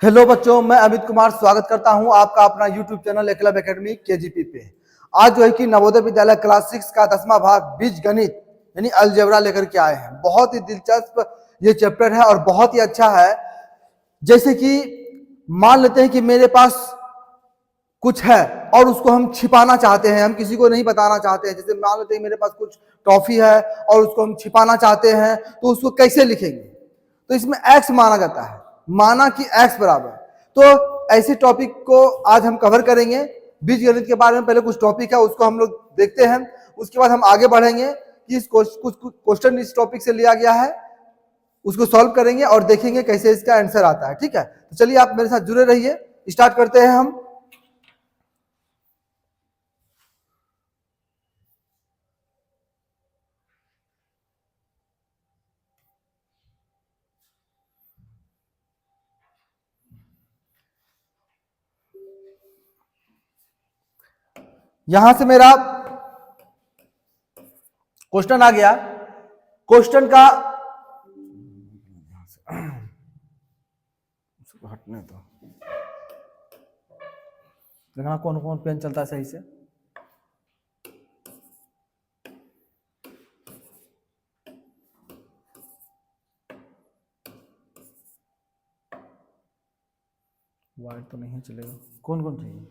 Hello बच्चों, मैं अमित कुमार स्वागत करता हूं आपका अपना YouTube channel Eklavya academy KGP पे। आज जो है कि नवोदय विद्यालय क्लास 6 का 10वां भाग बीज गणित यानी अलजेब्रा लेकर के आए हैं। बहुत ही दिलचस्प ये चैप्टर है और बहुत ही अच्छा है। जैसे कि मान लेते हैं कि मेरे पास कुछ है और उसको हम छिपाना चाहते हैं, हम किसी को नहीं बताना चाहते हैं। जैसे मान लेते हैं मेरे पास कुछ टॉफी है और उसको हम छिपाना चाहते हैं, तो उसको कैसे लिखेंगे? तो इसमें एक्स माना जाता है, माना कि एक्स बराबर। तो ऐसे टॉपिक को आज हम कवर करेंगे। बीज गणित के बारे में पहले कुछ टॉपिक है उसको हम लोग देखते हैं, उसके बाद हम आगे बढ़ेंगे कि कुछ क्वेश्चन इस टॉपिक से लिया गया है, उसको सॉल्व करेंगे और देखेंगे कैसे इसका आंसर आता है। ठीक है, तो चलिए आप मेरे साथ जुड़े रहिए। स्टार्ट करते हैं हम। यहां से मेरा क्वेश्चन आ गया। क्वेश्चन का हटने तो देखना कौन कौन पेन चलता है सही से। वाइट तो नहीं चलेगा, कौन कौन चाहिए?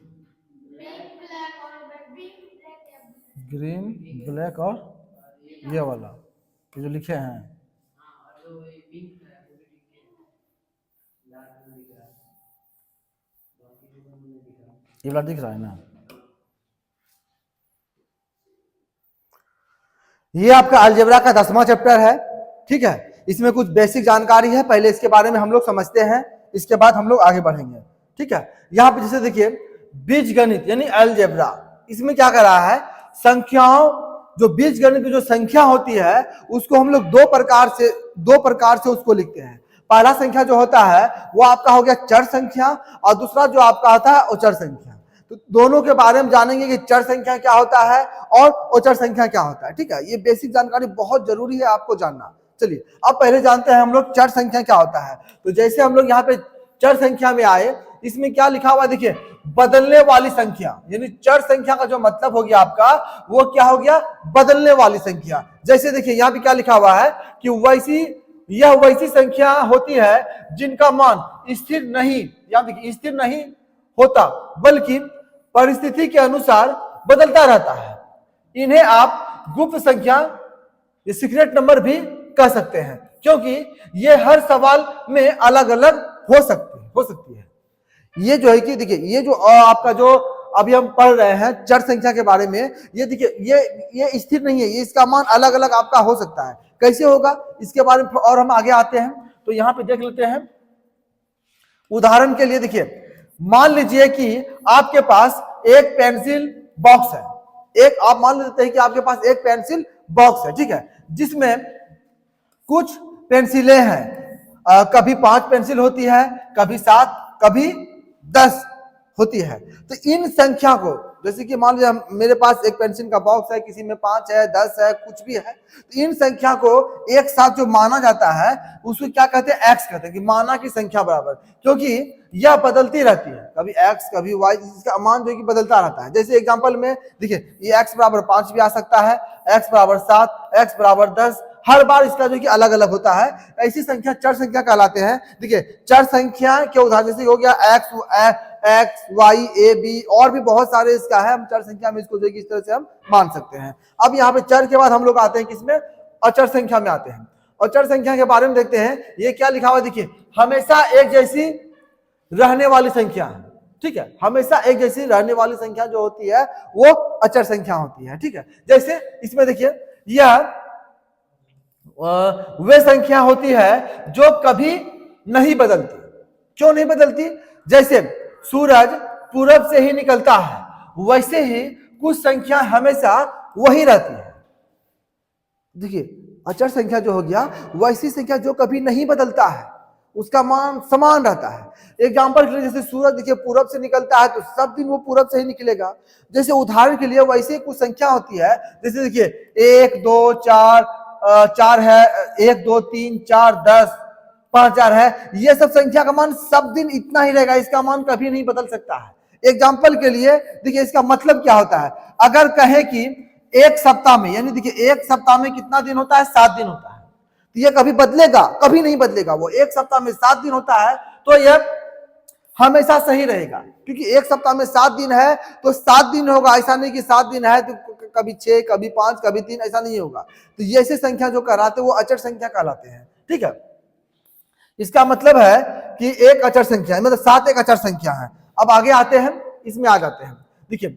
ग्रीन, ब्लैक और ये वाला, ये जो लिखे हैं। ये वाला दिख रहा है ना? ये आपका अलजेब्रा का 10वां चैप्टर है। ठीक है, इसमें कुछ बेसिक जानकारी है, पहले इसके बारे में हम लोग समझते हैं, इसके बाद हम लोग आगे बढ़ेंगे। ठीक है, यहाँ पे जैसे देखिए बीज गणित यानी अलजेब्रा, इसमें क्या कर रहा है, संख्याओं, जो बीज गणित की जो संख्या होती है उसको हम लोग दो प्रकार से उसको लिखते हैं। पहला संख्या जो होता है वो आपका हो गया चर संख्या और दूसरा जो आपका आता है अचर संख्या। तो दोनों के बारे में जानेंगे कि चर संख्या क्या होता है और अचर संख्या क्या होता है। ठीक है, ये बेसिक जानकारी बहुत जरूरी है आपको जानना। चलिए अब पहले जानते हैं हम लोग चर संख्या क्या होता है। तो जैसे हम लोग यहाँ पे चर संख्या में आए, इसमें क्या लिखा हुआ देखिए, बदलने वाली संख्या, यानी चर संख्या का जो मतलब हो गया आपका वो क्या हो गया, बदलने वाली संख्या। जैसे देखिए यहाँ पे क्या लिखा हुआ है कि यह वैसी संख्या होती है जिनका मान स्थिर नहीं, या देखिए स्थिर नहीं होता बल्कि परिस्थिति के अनुसार बदलता रहता है। इन्हें आप गुप्त संख्या या सीक्रेट नंबर भी कह सकते हैं, क्योंकि ये हर सवाल में अलग अलग हो सकती है। ये जो है कि देखिए, ये जो आपका जो अभी हम पढ़ रहे हैं चर संख्या के बारे में, ये देखिए ये स्थिर नहीं है, ये इसका मान अलग अलग आपका हो सकता है। कैसे होगा इसके बारे में और हम आगे आते हैं। तो यहाँ पे देख लेते हैं, उदाहरण के लिए देखिए, मान लीजिए कि आपके पास एक पेंसिल बॉक्स है। आप मान लेते हैं कि आपके पास एक पेंसिल बॉक्स है, ठीक है, जिसमें कुछ पेंसिलें हैं। कभी 5 पेंसिल होती है, कभी 7, कभी 10 होती है। तो इन संख्या को, जैसे कि मान लीजिए मेरे पास एक पेंसिल का बॉक्स है, किसी में 5 है, 10 है, कुछ भी है, तो इन संख्या को एक साथ जो माना जाता है उसको क्या कहते हैं, एक्स कहते हैं, कि माना की संख्या बराबर, क्योंकि यह बदलती रहती है, कभी एक्स कभी वाई, इसका मान जो है कि बदलता रहता है। जैसे एग्जांपल में देखिए, ये एक्स बराबर 5 भी आ सकता है, एक्स बराबर 7, एक्स बराबर 10, हर बार इसका जो कि अलग अलग होता है। ऐसी संख्या चर संख्या कहलाते हैं। देखिए चर संख्या के उदाहरण जैसे हो गया एक्स वाई ए बी, और भी बहुत सारे इसका है, हम चर संख्या में इसको जो कि इस तरह से हम मान सकते हैं। अब यहाँ पे चर के बाद हम लोग आते हैं किसमें, अचर संख्या में आते हैं। अचर संख्या के बारे में देखते हैं, ये क्या लिखा हुआ देखिए, हमेशा एक जैसी रहने वाली संख्या। ठीक है, हमेशा एक जैसी रहने वाली संख्या जो होती है वो अचर संख्या होती है। ठीक है, जैसे इसमें देखिए, यह वे संख्या होती है जो कभी नहीं बदलती। क्यों नहीं बदलती? जैसे सूरज पूरब से ही निकलता है, वैसे ही कुछ संख्या हमेशा वही रहती है। देखिए अचर संख्या जो हो गया, वैसी संख्या जो कभी नहीं बदलता है, उसका मान समान रहता है। एग्जाम्पल के लिए, जैसे सूरज देखिए पूरब से निकलता है तो सब दिन वो पूरब से ही निकलेगा। जैसे उदाहरण के लिए वैसे कुछ संख्या होती है, जैसे देखिए 1 2 4 4 है, 1 2 3 4 10 5000 है, ये सब संख्या का मान सब दिन इतना ही रहेगा, इसका मान कभी नहीं बदल सकता है। एग्जाम्पल के लिए देखिए इसका मतलब क्या होता है, अगर कहे कि एक सप्ताह में, यानी देखिए एक सप्ताह में कितना दिन होता है, 7 दिन होता है, तो ये कभी बदलेगा, कभी नहीं बदलेगा। वो एक सप्ताह में 7 दिन होता है तो ये हमेशा सही रहेगा, क्योंकि एक सप्ताह में 7 दिन है तो 7 दिन होगा, ऐसा नहीं कि 7 दिन है तो कभी 6, कभी 5, कभी 3, ऐसा नहीं होगा। तो ये ऐसी संख्या जो कहलाते हैं वो अचर संख्या कहलाते हैं। ठीक है, इसका मतलब है कि एक अचर संख्या मतलब 7 एक अचर संख्या है। अब आगे आते हैं, इसमें आ जाते हैं। देखिए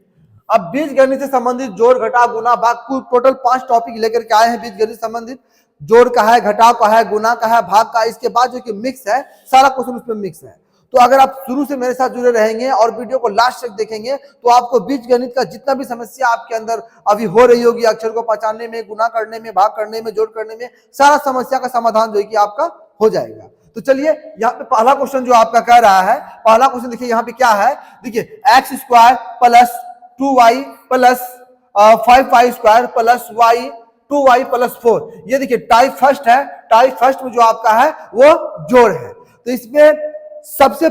अब बीज गणित से संबंधित जोड़, घटाव, गुना, भाग, कुल टोटल 5 टॉपिक लेकर के आए हैं बीज गणित संबंधित। जोड़ का है, घटाव का है, गुना का है, भाग का। इसके बाद जो कि मिक्स है, सारा क्वेश्चन उसमें मिक्स है। तो अगर आप शुरू से मेरे साथ जुड़े रहेंगे और वीडियो को लास्ट तक देखेंगे तो आपको बीज गणित का जितना भी समस्या आपके अंदर अभी हो रही होगी, अक्षर को पहचानने में, गुना करने में, भाग करने में, जोड़ करने में, सारा समस्या का समाधान जो है कि आपका हो जाएगा। तो चलिए यहाँ पे पहला क्वेश्चन जो आपका कह रहा है, पहला क्वेश्चन देखिए यहाँ पे क्या है। देखिए x square plus 2y plus 5y square plus y 2y plus 4, ये देखिए टाइप फर्स्ट है। टाइप फर्स्ट में जो आपका है वो जोड़ है। तो इसमें सबसे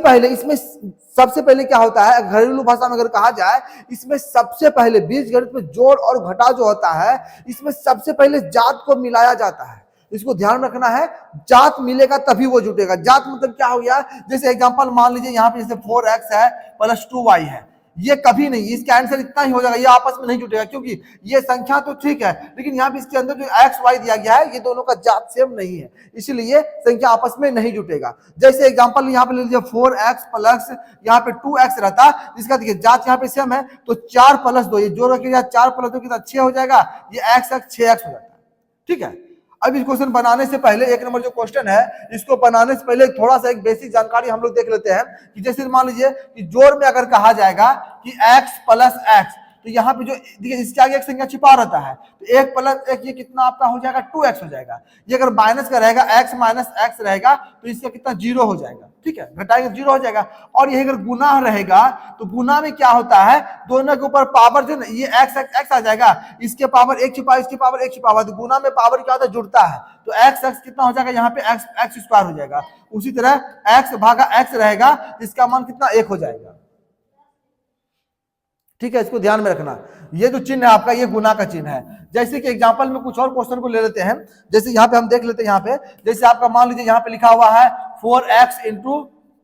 पहले क्या होता है, घरेलू भाषा में अगर कहा जाए, इसमें सबसे पहले बीज गणित में जोड़ और घटाव जो होता है, इसमें सबसे पहले जात को मिलाया जाता है। इसको ध्यान रखना है, जात मिलेगा तभी वो जुटेगा। जात मतलब क्या हो गया, जैसे एग्जांपल मान लीजिए यहाँ पे जैसे 4x है प्लस 2y है, ये कभी नहीं, इसका आंसर इतना ही हो जाएगा, ये आपस में नहीं जुटेगा, क्योंकि ये संख्या तो ठीक है लेकिन यहाँ पे इसके अंदर जो एक्स वाई दिया गया है ये दोनों का जात सेम नहीं है, इसीलिए संख्या आपस में नहीं जुटेगा। जैसे एग्जांपल यहाँ पे ले लीजिए 4x प्लस यहाँ पे 2x रहता, जिसका देखिए जात यहाँ पे सेम है, तो 4 प्लस 2, ये जो रखिएगा 4 प्लस 2 कितना 6 हो जाएगा, ये x 6x हो जाता है। ठीक है, अब इस क्वेश्चन बनाने से पहले, एक नंबर जो क्वेश्चन है, इसको बनाने से पहले थोड़ा सा एक बेसिक जानकारी हम लोग देख लेते हैं कि जैसे मान लीजिए कि जोड़ में अगर कहा जाएगा कि x प्लस x, तो यहाँ पे जो देखिए इसके आगे एक संख्या छिपा रहता है, तो 1 प्लस 1 ये कितना आपका हो जाएगा 2x हो जाएगा। ये अगर माइनस का रहेगा, x माइनस x रहेगा तो इसका कितना 0 हो जाएगा। ठीक है, घटाएंगे 0 हो जाएगा। और ये अगर गुना रहेगा तो गुना में क्या होता है, दोनों के ऊपर पावर जो ये x आ जाएगा, इसके पावर 1 छिपा, इसके पावर 1 छिपा हुआ, तो गुना में पावर क्या होता है, जुड़ता है, तो x कितना हो जाएगा, यहाँ पे x स्क्वायर हो जाएगा। उसी तरह x भागा x रहेगा, इसका मान कितना 1 हो जाएगा। ठीक है, इसको ध्यान में रखना। ये जो चिन्ह है आपका, ये गुना का चिन्ह है। जैसे कि एग्जांपल में कुछ और क्वेश्चन को ले लेते हैं, जैसे यहाँ पे हम देख लेते हैं, यहाँ पे जैसे आपका मान लीजिए यहाँ पे लिखा हुआ है 4x इंटू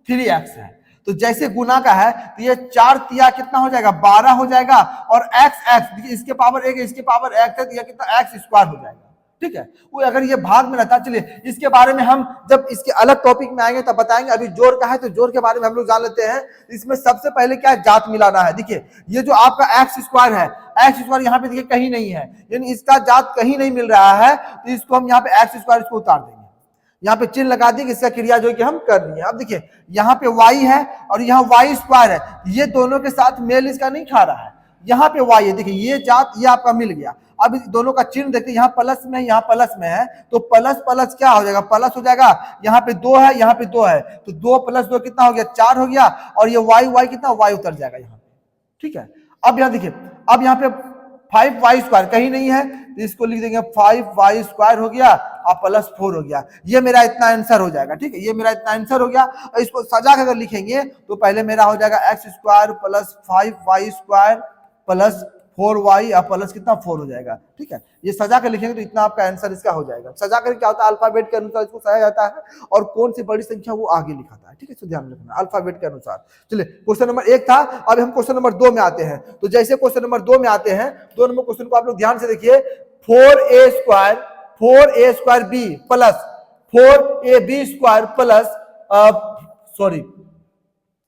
3x है, तो जैसे गुना का है तो ये 4 तिया कितना हो जाएगा 12 हो जाएगा, और x इसके पावर 1 इसके पावर x है तो यह कितना x स्क्वायर हो जाएगा। ठीक है, वो अगर ये भाग में रहता, चलिए इसके बारे में हम जब इसके अलग टॉपिक में आएंगे तब बताएंगे। अभी जोड़ का है तो जोड़ के बारे में हम लोग जान लेते हैं। इसमें सबसे पहले क्या है, जात मिलाना है। देखिए ये जो आपका एक्स स्क्वायर है, एक्स स्क्वायर यहाँ पे देखिए कहीं नहीं है, यानी इसका जात कहीं नहीं मिल रहा है, तो इसको हम यहाँ पे एक्स स्क्वायर इसको उतार देंगे, यहाँ पे चिन्ह लगा दिए, इसका क्रिया जो कि हम कर दिए। अब देखिए यहाँ पे y है और यहाँ y स्क्वायर है, ये दोनों के साथ मेल इसका नहीं खा रहा है। यहाँ पे y है, देखिए ये जात ये आपका मिल गया। अब इस दोनों का चिन्ह देखते हैं, यहाँ प्लस में है, यहाँ प्लस में है, तो प्लस प्लस क्या हो जाएगा, प्लस हो जाएगा। यहाँ पे 2 है, यहाँ पे 2 है, तो 2 प्लस 2 कितना हो गया 4 हो गया, और ये y कितना y उतर जाएगा यहाँ पे। ठीक है, अब यहाँ देखिए, अब यहाँ पे 5y स्क्वायर कहीं नहीं है, तो इसको लिख देंगे 5y स्क्वायर हो गया और प्लस 4 हो गया। ये मेरा इतना आंसर हो जाएगा। ठीक है, ये मेरा इतना आंसर हो गया। और इसको सजा के अगर लिखेंगे तो पहले मेरा हो जाएगा x square plus 5y square plus 4y और प्लस कितना 4 हो जाएगा। ठीक है, ये सजा कर लिखेंगे तो इतना आपका आंसर इसका हो जाएगा। सजा कर क्या होता है, अल्फाबेट के अनुसार इसको सजाया जाता है और कौन सी बड़ी संख्या वो आगे लिखाता है। ठीक है, इसको ध्यान रखना अल्फाबेट के अनुसार। चलिए क्वेश्चन नंबर 1 था, अब हम क्वेश्चन नंबर 2 में आते हैं। तो जैसे क्वेश्चन नंबर 2 में आते हैं, 2 नंबर क्वेश्चन को आप लोग ध्यान से देखिए। 4a square b plus 4ab square plus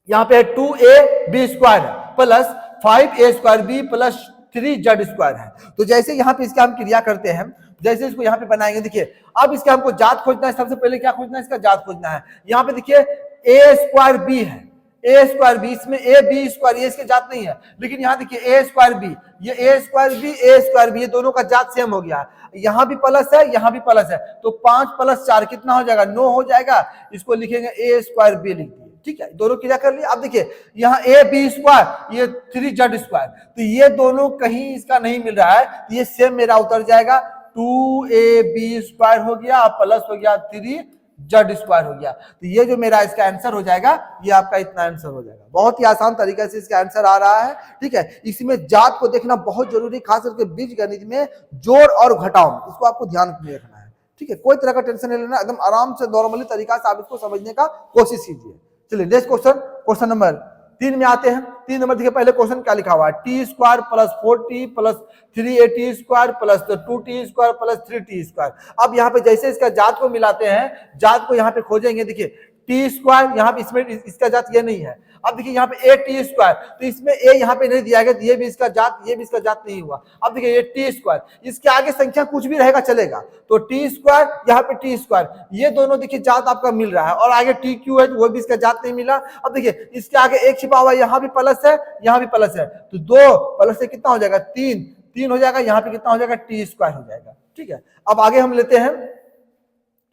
यहाँ पे 2ab square plus 5a square b plus 3z square है। तो जैसे यहाँ पे इसका हम क्रिया करते हैं, जैसे इसको यहाँ पे बनाएंगे, देखिए अब इसका हमको जात खोजना है। सबसे पहले क्या खोजना है, इसका जात खोजना है। यहाँ पे देखिए a स्क्वायर b है, a स्क्वायर b, इसमें a b स्क्वायर, ये इसके जात नहीं है, लेकिन यहाँ देखिए a स्क्वायर b, ये a स्क्वायर b, ये दोनों का जात सेम हो गया। यहाँ भी प्लस है, यहाँ भी प्लस है, तो 5 प्लस 4 कितना हो जाएगा 9 हो जाएगा। इसको लिखेंगे a स्क्वायर b लिख दिए। ठीक है, दोनों क्रिया कर लिया। अब देखिए यहाँ a b स्क्वायर, ये 3z स्क्वायर, तो ये दोनों कहीं इसका नहीं मिल रहा है, तो ये सेम मेरा उतर जाएगा 2ab स्क्वायर हो गया प्लस हो गया 3z जेड स्क्वायर हो गया। तो ये जो मेरा इसका आंसर हो जाएगा, ये आपका इतना आंसर हो जाएगा। बहुत ही आसान तरीके से इसका आंसर आ रहा है, ठीक है। इसमें जात को देखना बहुत जरूरी, खास करके बीज गणित में जोड़ और घटाव, इसको आपको ध्यान में रखना है, ठीक है। कोई तरह का टेंशन नहीं लेना, एकदम आराम से नॉर्मली तरीका से आप इसको समझने का कोशिश कीजिए। चलिए नेक्स्ट क्वेश्चन, क्वेश्चन नंबर 3 में आते हैं। 3 नंबर देखिए, पहले क्वेश्चन क्या लिखा हुआ है, T square plus 4t plus 3at square plus 2t square plus 3t square. अब यहाँ पे जैसे इसका जात को मिलाते हैं, जात को यहाँ पे खोजेंगे, देखिए टी स्क्वायर यहाँ पे, इसमें इसका जात ये नहीं है। अब देखिए यहाँ पे ए टी स्क्वायर, तो इसमें ए यहाँ पे नहीं दिया गया, तो ये भी इसका जात, ये भी इसका जात नहीं हुआ। अब देखिए ये टी स्क्वायर, इसके आगे संख्या कुछ भी रहेगा चलेगा, तो टी स्क्वायर यहाँ पे टी स्क्वायर, ये दोनों देखिए जात आपका मिल रहा है, और आगे टी क्यू है तो वो भी इसका जात नहीं मिला। अब देखिए इसके आगे एक छिपा हुआ है, यहाँ भी प्लस है, यहाँ भी प्लस है, तो 2 प्लस से कितना हो जाएगा, 3 हो जाएगा, यहाँ पे कितना हो जाएगा, टी स्क्वायर हो जाएगा, ठीक है। अब आगे हम लेते हैं,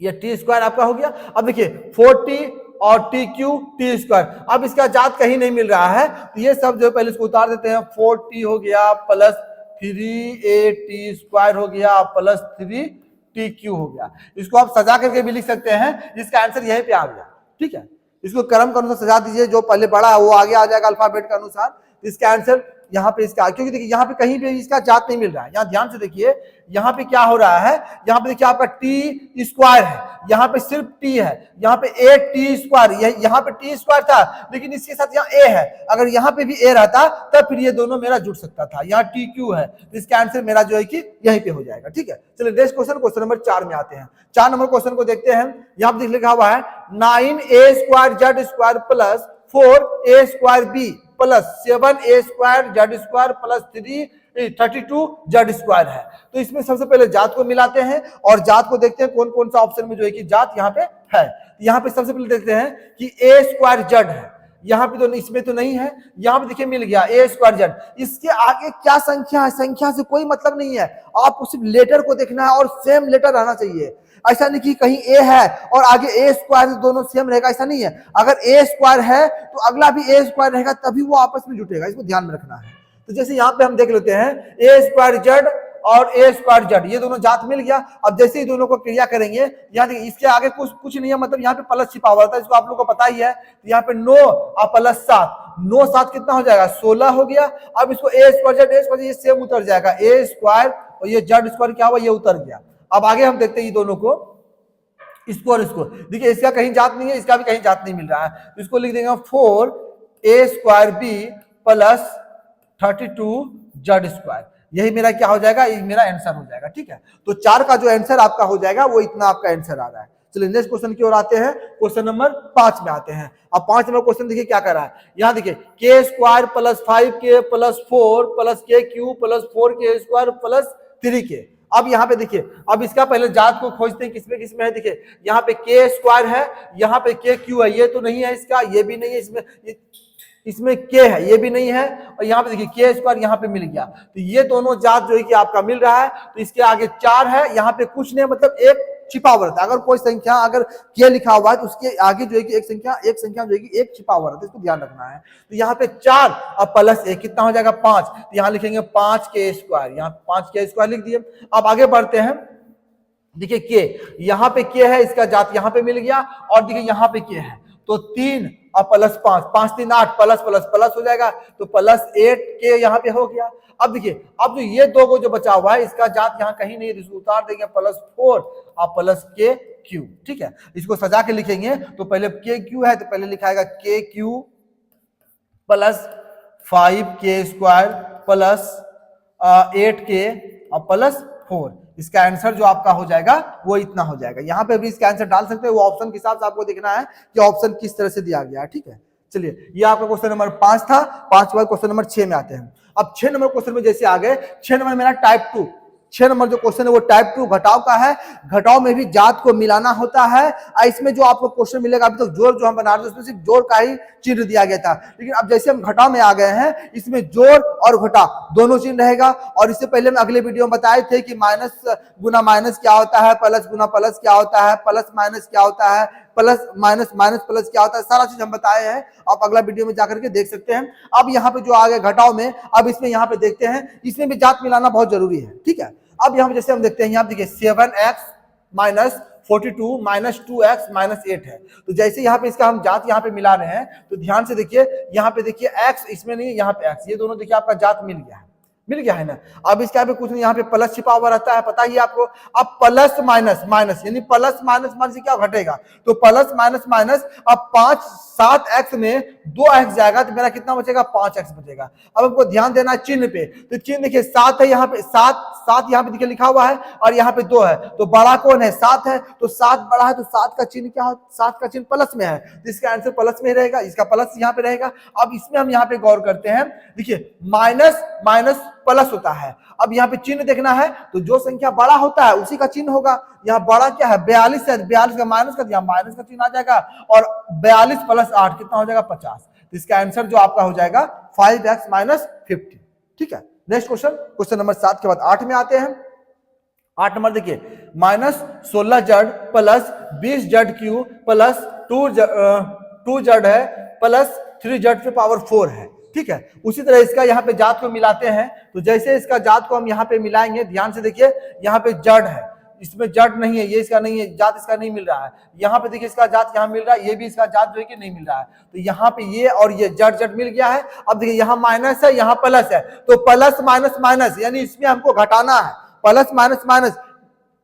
ये टी स्क्वायर आपका हो गया। अब देखिए 4t और टी क्यू टी स्क्वायर, अब इसका जात कहीं नहीं मिल रहा है, तो ये सब जो पहले इसको उतार देते हैं। 4t हो गया प्लस 3at स्क्वायर हो गया प्लस 3tq हो गया। इसको आप सजा करके भी लिख सकते हैं, इसका आंसर यहीं पे आ गया, ठीक है। इसको क्रम के अनुसार सजा दीजिए, जो पहले बड़ा है वो आगे आ जाएगा अल्फाबेट के अनुसार। इसका आंसर यहाँ पे इसका, क्योंकि देखिए यहाँ पे कहीं भी इसका जात नहीं मिल रहा है। यहाँ ध्यान से देखिए, यहाँ पे क्या हो रहा है, यहाँ पे देखिए आपका टी स्क्वायर है, यहाँ पे सिर्फ टी है, यहाँ पे ए टी स्क्वायर, यहाँ पे टी स्क्वायर था, लेकिन इसके साथ यहाँ ए है। अगर यहाँ पे भी ए रहता तब फिर ये दोनों मेरा जुड़ सकता था। यहाँ टी क्यू है, तो इसका आंसर मेरा जो है कि यहीं पे हो जाएगा, ठीक है। चलिए नेक्स्ट क्वेश्चन, क्वेश्चन नंबर 4 में आते हैं। 4 नंबर क्वेश्चन को देखते हैं। यहाँ पे लिखा हुआ है 9a square Z square plus 4a square B plus 7a square Z square plus 32 Z square है। तो इसमें सबसे पहले जात को मिलाते हैं और जात को देखते हैं कौन कौन सा ऑप्शन में जो है कि जात यहाँ पे है। यहाँ पे सबसे पहले देखते हैं कि a स्क्वायर जेड है, यहाँ पे तो इसमें तो नहीं है, यहाँ पे देखिए मिल गया a स्क्वायर जेड। इसके आगे क्या संख्या है, संख्या से कोई मतलब नहीं है, आपको सिर्फ लेटर को देखना है और सेम लेटर रहना चाहिए। ऐसा नहीं कि कहीं a है और आगे a स्क्वायर दोनों सेम रहेगा, ऐसा नहीं है। अगर a स्क्वायर है तो अगला भी a स्क्वायर रहेगा, तभी वो आपस में जुटेगा, इसको ध्यान में रखना है। तो जैसे यहाँ पे हम देख लेते हैं a स्क्वायर जेड और a स्क्वायर जेड, ये दोनों जात मिल गया। अब जैसे ही दोनों को क्रिया करेंगे, यहाँ देखिए इसके आगे कुछ नहीं है, मतलब यहाँ पे प्लस छिपा हुआ था, इसको आप लोग को पता ही है। तो यहाँ पे 9 और प्लस 7, 9 7 कितना हो जाएगा, 16 हो गया। अब इसको a स्क्वायर जेड ये सेम उतर जाएगा, a स्क्वायर और ये जेड स्क्वायर क्या हुआ, ये उतर गया। अब आगे हम देखते हैं ये दोनों को, इसको और इसको, देखिए इसका कहीं जात नहीं है, इसका भी कहीं जात नहीं मिल रहा है। इसको लिख देंगे 4a square B plus 32 Z square, यही मेरा क्या हो जाएगा, ये मेरा आंसर हो जाएगा, ठीक है। तो 4 का जो आंसर आपका हो जाएगा वो इतना आपका आंसर आ रहा है। चलिए नेक्स्ट क्वेश्चन की ओर आते हैं, क्वेश्चन नंबर 5 में आते हैं। अब 5 नंबर क्वेश्चन देखिए क्या कर रहा है। यहाँ देखिए k square plus 5k plus 4 plus k Q plus 4k square plus 3k। अब यहाँ पे देखिए, अब इसका पहले जात को खोजते हैं, किसमें किसमें है। देखिए यहाँ पे k स्क्वायर है, यहाँ पे k क्यू है, ये तो नहीं है इसका, ये भी नहीं है, इसमें k है, ये भी नहीं है, और यहाँ पे देखिए k स्क्वायर यहाँ पे मिल गया। तो ये दोनों जात जो है कि आपका मिल रहा है। तो इसके आगे 4 है, यहाँ पे कुछ नहीं, मतलब एक छिपा हुआ रहता है। अगर कोई संख्या अगर k लिखा हुआ है तो उसके आगे जो है कि एक संख्या जो है कि एक छिपा हुआ रहता है, इसको ध्यान रखना है। तो यहाँ पे 4 और प्लस 1 कितना हो जाएगा, 5। तो यहाँ लिखेंगे 5k स्क्वायर, यहाँ 5k स्क्वायर लिख दिए। अब आगे बढ़ते हैं, देखिए k, यहाँ पे k है, इसका जात यहाँ पे मिल गया, और देखिए यहाँ पे k है, तो 3 और प्लस 5, 5 3 8, प्लस प्लस प्लस हो जाएगा, तो प्लस 8k यहाँ पे हो गया। अब देखिए, अब जो ये दो को जो बचा हुआ है, इसका जात यहाँ कहीं नहीं है, इसको उतार देंगे प्लस 4 और प्लस k क्यू, ठीक है। इसको सजा के लिखेंगे, तो पहले k क्यू है तो पहले लिखाएगा k Q plus 5k square plus 8k और प्लस 4। इसका आंसर जो आपका हो जाएगा वो इतना हो जाएगा। यहाँ पे भी इसका आंसर डाल सकते हैं, वो ऑप्शन के हिसाब से आपको देखना है कि ऑप्शन किस तरह से दिया गया है, ठीक है। चलिए ये आपका क्वेश्चन नंबर 5 था। 5 के बाद क्वेश्चन नंबर 6 में आते हैं। अब 6 नंबर क्वेश्चन में जैसे आ गए, 6 नंबर मेरा टाइप 2, 6 नंबर जो क्वेश्चन है वो टाइप 2 घटाव का है। घटाव में भी जात को मिलाना होता है। इसमें जो आपको क्वेश्चन मिलेगा, अभी तक जोड़ जो हम बना रहे थे उसमें सिर्फ जोड़ का ही चिन्ह दिया गया था, लेकिन अब जैसे हम घटाव में आ गए हैं, इसमें जोड़ और घटाव दोनों चिन्ह रहेगा। और इससे पहले हम अगले वीडियो में बताए थे कि माइनस गुना माइनस क्या होता है, प्लस गुना प्लस क्या होता है, प्लस माइनस क्या होता है, प्लस माइनस माइनस प्लस क्या होता है, सारा चीज हम बताए हैं। आप अगला वीडियो में जाकर के देख सकते हैं। अब यहाँ पे जो आ गए घटाव में, अब इसमें यहाँ पे देखते हैं, इसमें भी जात मिलाना बहुत जरूरी है, ठीक है। अब यहाँ जैसे हम देखते हैं, यहाँ देखिए 7x minus 42 minus 2x minus 8 है। तो जैसे यहाँ पे इसका हम जात यहाँ पे मिला रहे हैं तो ध्यान से देखिए, यहाँ पे देखिए x इसमें नहीं, यहाँ पे x, ये दोनों देखिए आपका जात मिल गया है ना। अब इसके यहाँ पे कुछ नहीं, यहाँ पे प्लस छिपा हुआ रहता है, पता ही आपको। अब प्लस माइनस माइनस यानी प्लस माइनस माइनस क्या घटेगा, तो प्लस माइनस माइनस, अब 7x में 2x जाएगा तो मेरा कितना बचेगा, 5x बचेगा। अब हमको ध्यान देना है चिन्ह पे, तो चिन्ह देखिए 7 है यहाँ पे, 7 यहाँ पे देखिए लिखा हुआ है और यहाँ पे 2 है, तो बड़ा कौन है, 7 है, तो 7 बड़ा है, तो 7 का चिन्ह क्या है, 7 का चिन्ह प्लस में है, तो इसका आंसर प्लस में रहेगा, इसका प्लस यहाँ पे रहेगा। अब इसमें हम यहाँ पे गौर करते हैं, देखिए माइनस माइनस प्लस होता है। अब यहाँ पे चिन्ह देखना है तो जो संख्या बड़ा होता है उसी का चिन्ह होगा। यहाँ बड़ा क्या है, 42 है, 42 का माइनस कर दिया, माइनस का चिन्ह आ जाएगा, और 42 प्लस 8 कितना हो जाएगा, 50। तो इसका आंसर जो आपका हो जाएगा 5x माइनस 50। ठीक है, नेक्स्ट क्वेश्चन, क्वेश्चन नंबर 7 के बाद 8 में आते हैं। 8 नंबर देखिए, minus 16 Z plus 20 Z Q plus 2 Z है प्लस 3 जेड पे पावर 4 है। ठीक है, उसी तरह इसका यहाँ पे जात को मिलाते हैं, तो जैसे इसका जात को हम यहाँ पे मिलाएंगे, ध्यान से देखिए, यहाँ पे जड़ है, इसमें जड़ नहीं है, ये इसका नहीं है, जात इसका नहीं मिल रहा है। यहाँ पे देखिए इसका जात यहाँ मिल रहा है, ये भी इसका जात जो है कि नहीं मिल रहा है, तो यहाँ पे ये और ये जड़ मिल गया है। अब देखिए यहाँ माइनस है, यहाँ प्लस है, तो प्लस माइनस माइनस यानी इसमें हमको घटाना है, प्लस माइनस माइनस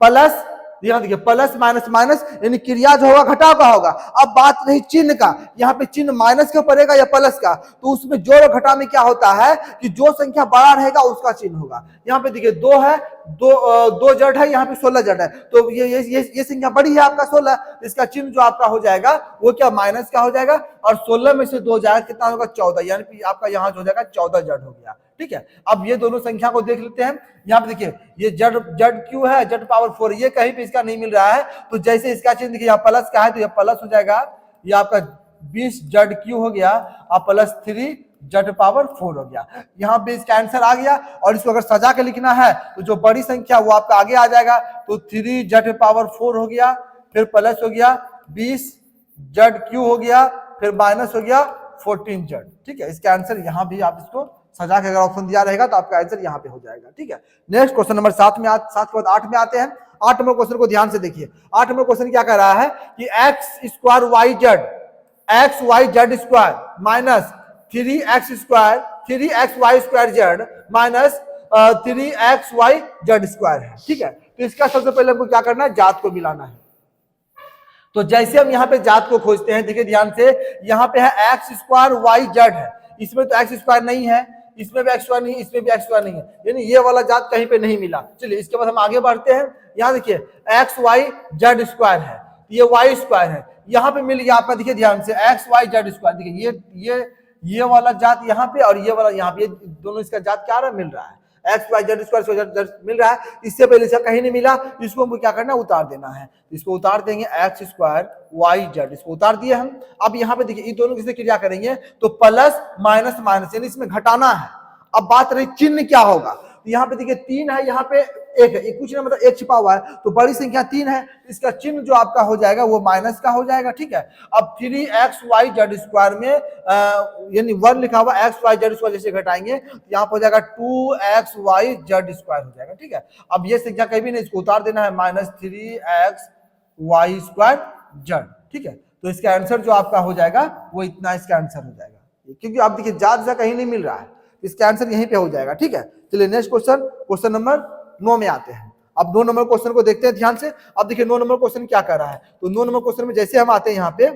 प्लस, यहाँ देखिए प्लस माइनस माइनस यानी क्रिया जो होगा घटाव का होगा। अब बात रही चिन्ह का, यहाँ पे चिन्ह माइनस का पड़ेगा या प्लस का, तो उसमें जोड़ और घटा में क्या होता है कि जो संख्या बड़ा रहेगा उसका चिन्ह होगा। यहाँ पे देखिए 2 है, 2 जड़ है, यहाँ पे 16 जड़ है, तो ये संख्या बड़ी है आपका 16, इसका चिन्ह जो आपका हो जाएगा वो क्या, माइनस का हो जाएगा, और 16 में से 2 जाएगा कितना होगा, 14, यानी आपका यहाँ हो जाएगा 14 जड़ हो गया। ठीक है, अब ये दोनों संख्या को देख लेते हैं। यहाँ पे देखिए ये जड़ क्यू है, जड़ पावर 4, ये कहीं पे इसका नहीं मिल रहा है, तो जैसे इसका चिन्ह देखिए यहाँ प्लस का है तो ये प्लस हो जाएगा, ये आपका 20 जड़ क्यू हो गया और प्लस 3 जड़ पावर 4 हो गया। यहाँ पे इसका आंसर आ गया, और इसको अगर सजा के लिखना है तो जो बड़ी संख्या वो आपका आगे आ जाएगा, तो 3 जड़ पावर 4 हो गया, फिर प्लस हो गया 20 जड़ क्यू हो गया, फिर माइनस हो गया 14 जड़। ठीक है, इसका आंसर यहाँ भी आप इसको सजा के अगर ऑप्शन दिया रहेगा तो आपका आंसर यहाँ पे हो जाएगा। ठीक है, नेक्स्ट क्वेश्चन नंबर 7 में 7 के बाद 8 में आते हैं। 8 नंबर क्वेश्चन को ध्यान से देखिए। 8 नंबर क्वेश्चन क्या कह रहा है कि x square Y Z square minus 3x square 3x Y square Z minus 3x Y Z square है। ठीक है, तो इसका सबसे पहले हमको क्या करना है, जात को मिलाना है। तो जैसे हम यहाँ पे जात को खोजते हैं, देखिए ध्यान से, यहाँ पे है x स्क्वायर वाई जेड है, इसमें तो x स्क्वायर नहीं है, इसमें भी x स्क्वायर नहीं है, इसमें भी x स्क्वायर नहीं है, यानी ये वाला जात कहीं पे नहीं मिला। चलिए इसके बाद हम आगे बढ़ते हैं। यहाँ देखिए x वाई जेड स्क्वायर है, ये y स्क्वायर है, यहाँ पे मिल गया आपका, देखिए ध्यान से x वाई जेड स्क्वायर, देखिए ये वाला जात यहाँ पे और ये वाला यहाँ पे, दोनों इसका जात क्या रहा, मिल रहा है, एक्स वाई जेड स्क्वायर मिल रहा है। इससे पहले इसका कहीं नहीं मिला, इसको हमको क्या करना है, उतार देना है, इसको उतार देंगे, एक्स स्क्वायर वाई जेड, इसको उतार दिए हम। अब यहाँ पे देखिए ये दोनों किससे क्रिया करेंगे, तो प्लस माइनस माइनस यानी इसमें घटाना है। अब बात रही चिन्ह क्या होगा, तो यहाँ पे देखिए 3 है, यहाँ पे 1 है, कुछ नहीं मतलब 1 छिपा हुआ है, तो बड़ी संख्या 3 है, इसका चिन्ह जो आपका हो जाएगा वो माइनस का हो जाएगा। ठीक है, अब 3x वाई जेड स्क्वायर में यानी 1 लिखा हुआ, एक्स वाई जेड स्क्वायर जैसे घटाएंगे तो यहाँ पर हो जाएगा 2x वाई जेड स्क्वायर हो जाएगा। ठीक है, अब ये संख्या कहीं भी नहीं, इसको उतार देना है, minus 3x Y square Z. ठीक है, तो इसका आंसर जो आपका हो जाएगा वो इतना इसका आंसर हो जाएगा, क्योंकि आप देखिए ज्यादा कहीं नहीं मिल रहा है, इसका आंसर यहीं पे हो जाएगा। ठीक है, चलिए नेक्स्ट क्वेश्चन नंबर 9 में आते हैं। अब 9 नंबर क्वेश्चन को देखते हैं ध्यान से। अब देखिए 9 नंबर क्वेश्चन क्या कर रहा है, तो 9 नंबर क्वेश्चन में जैसे हम आते हैं यहाँ पे,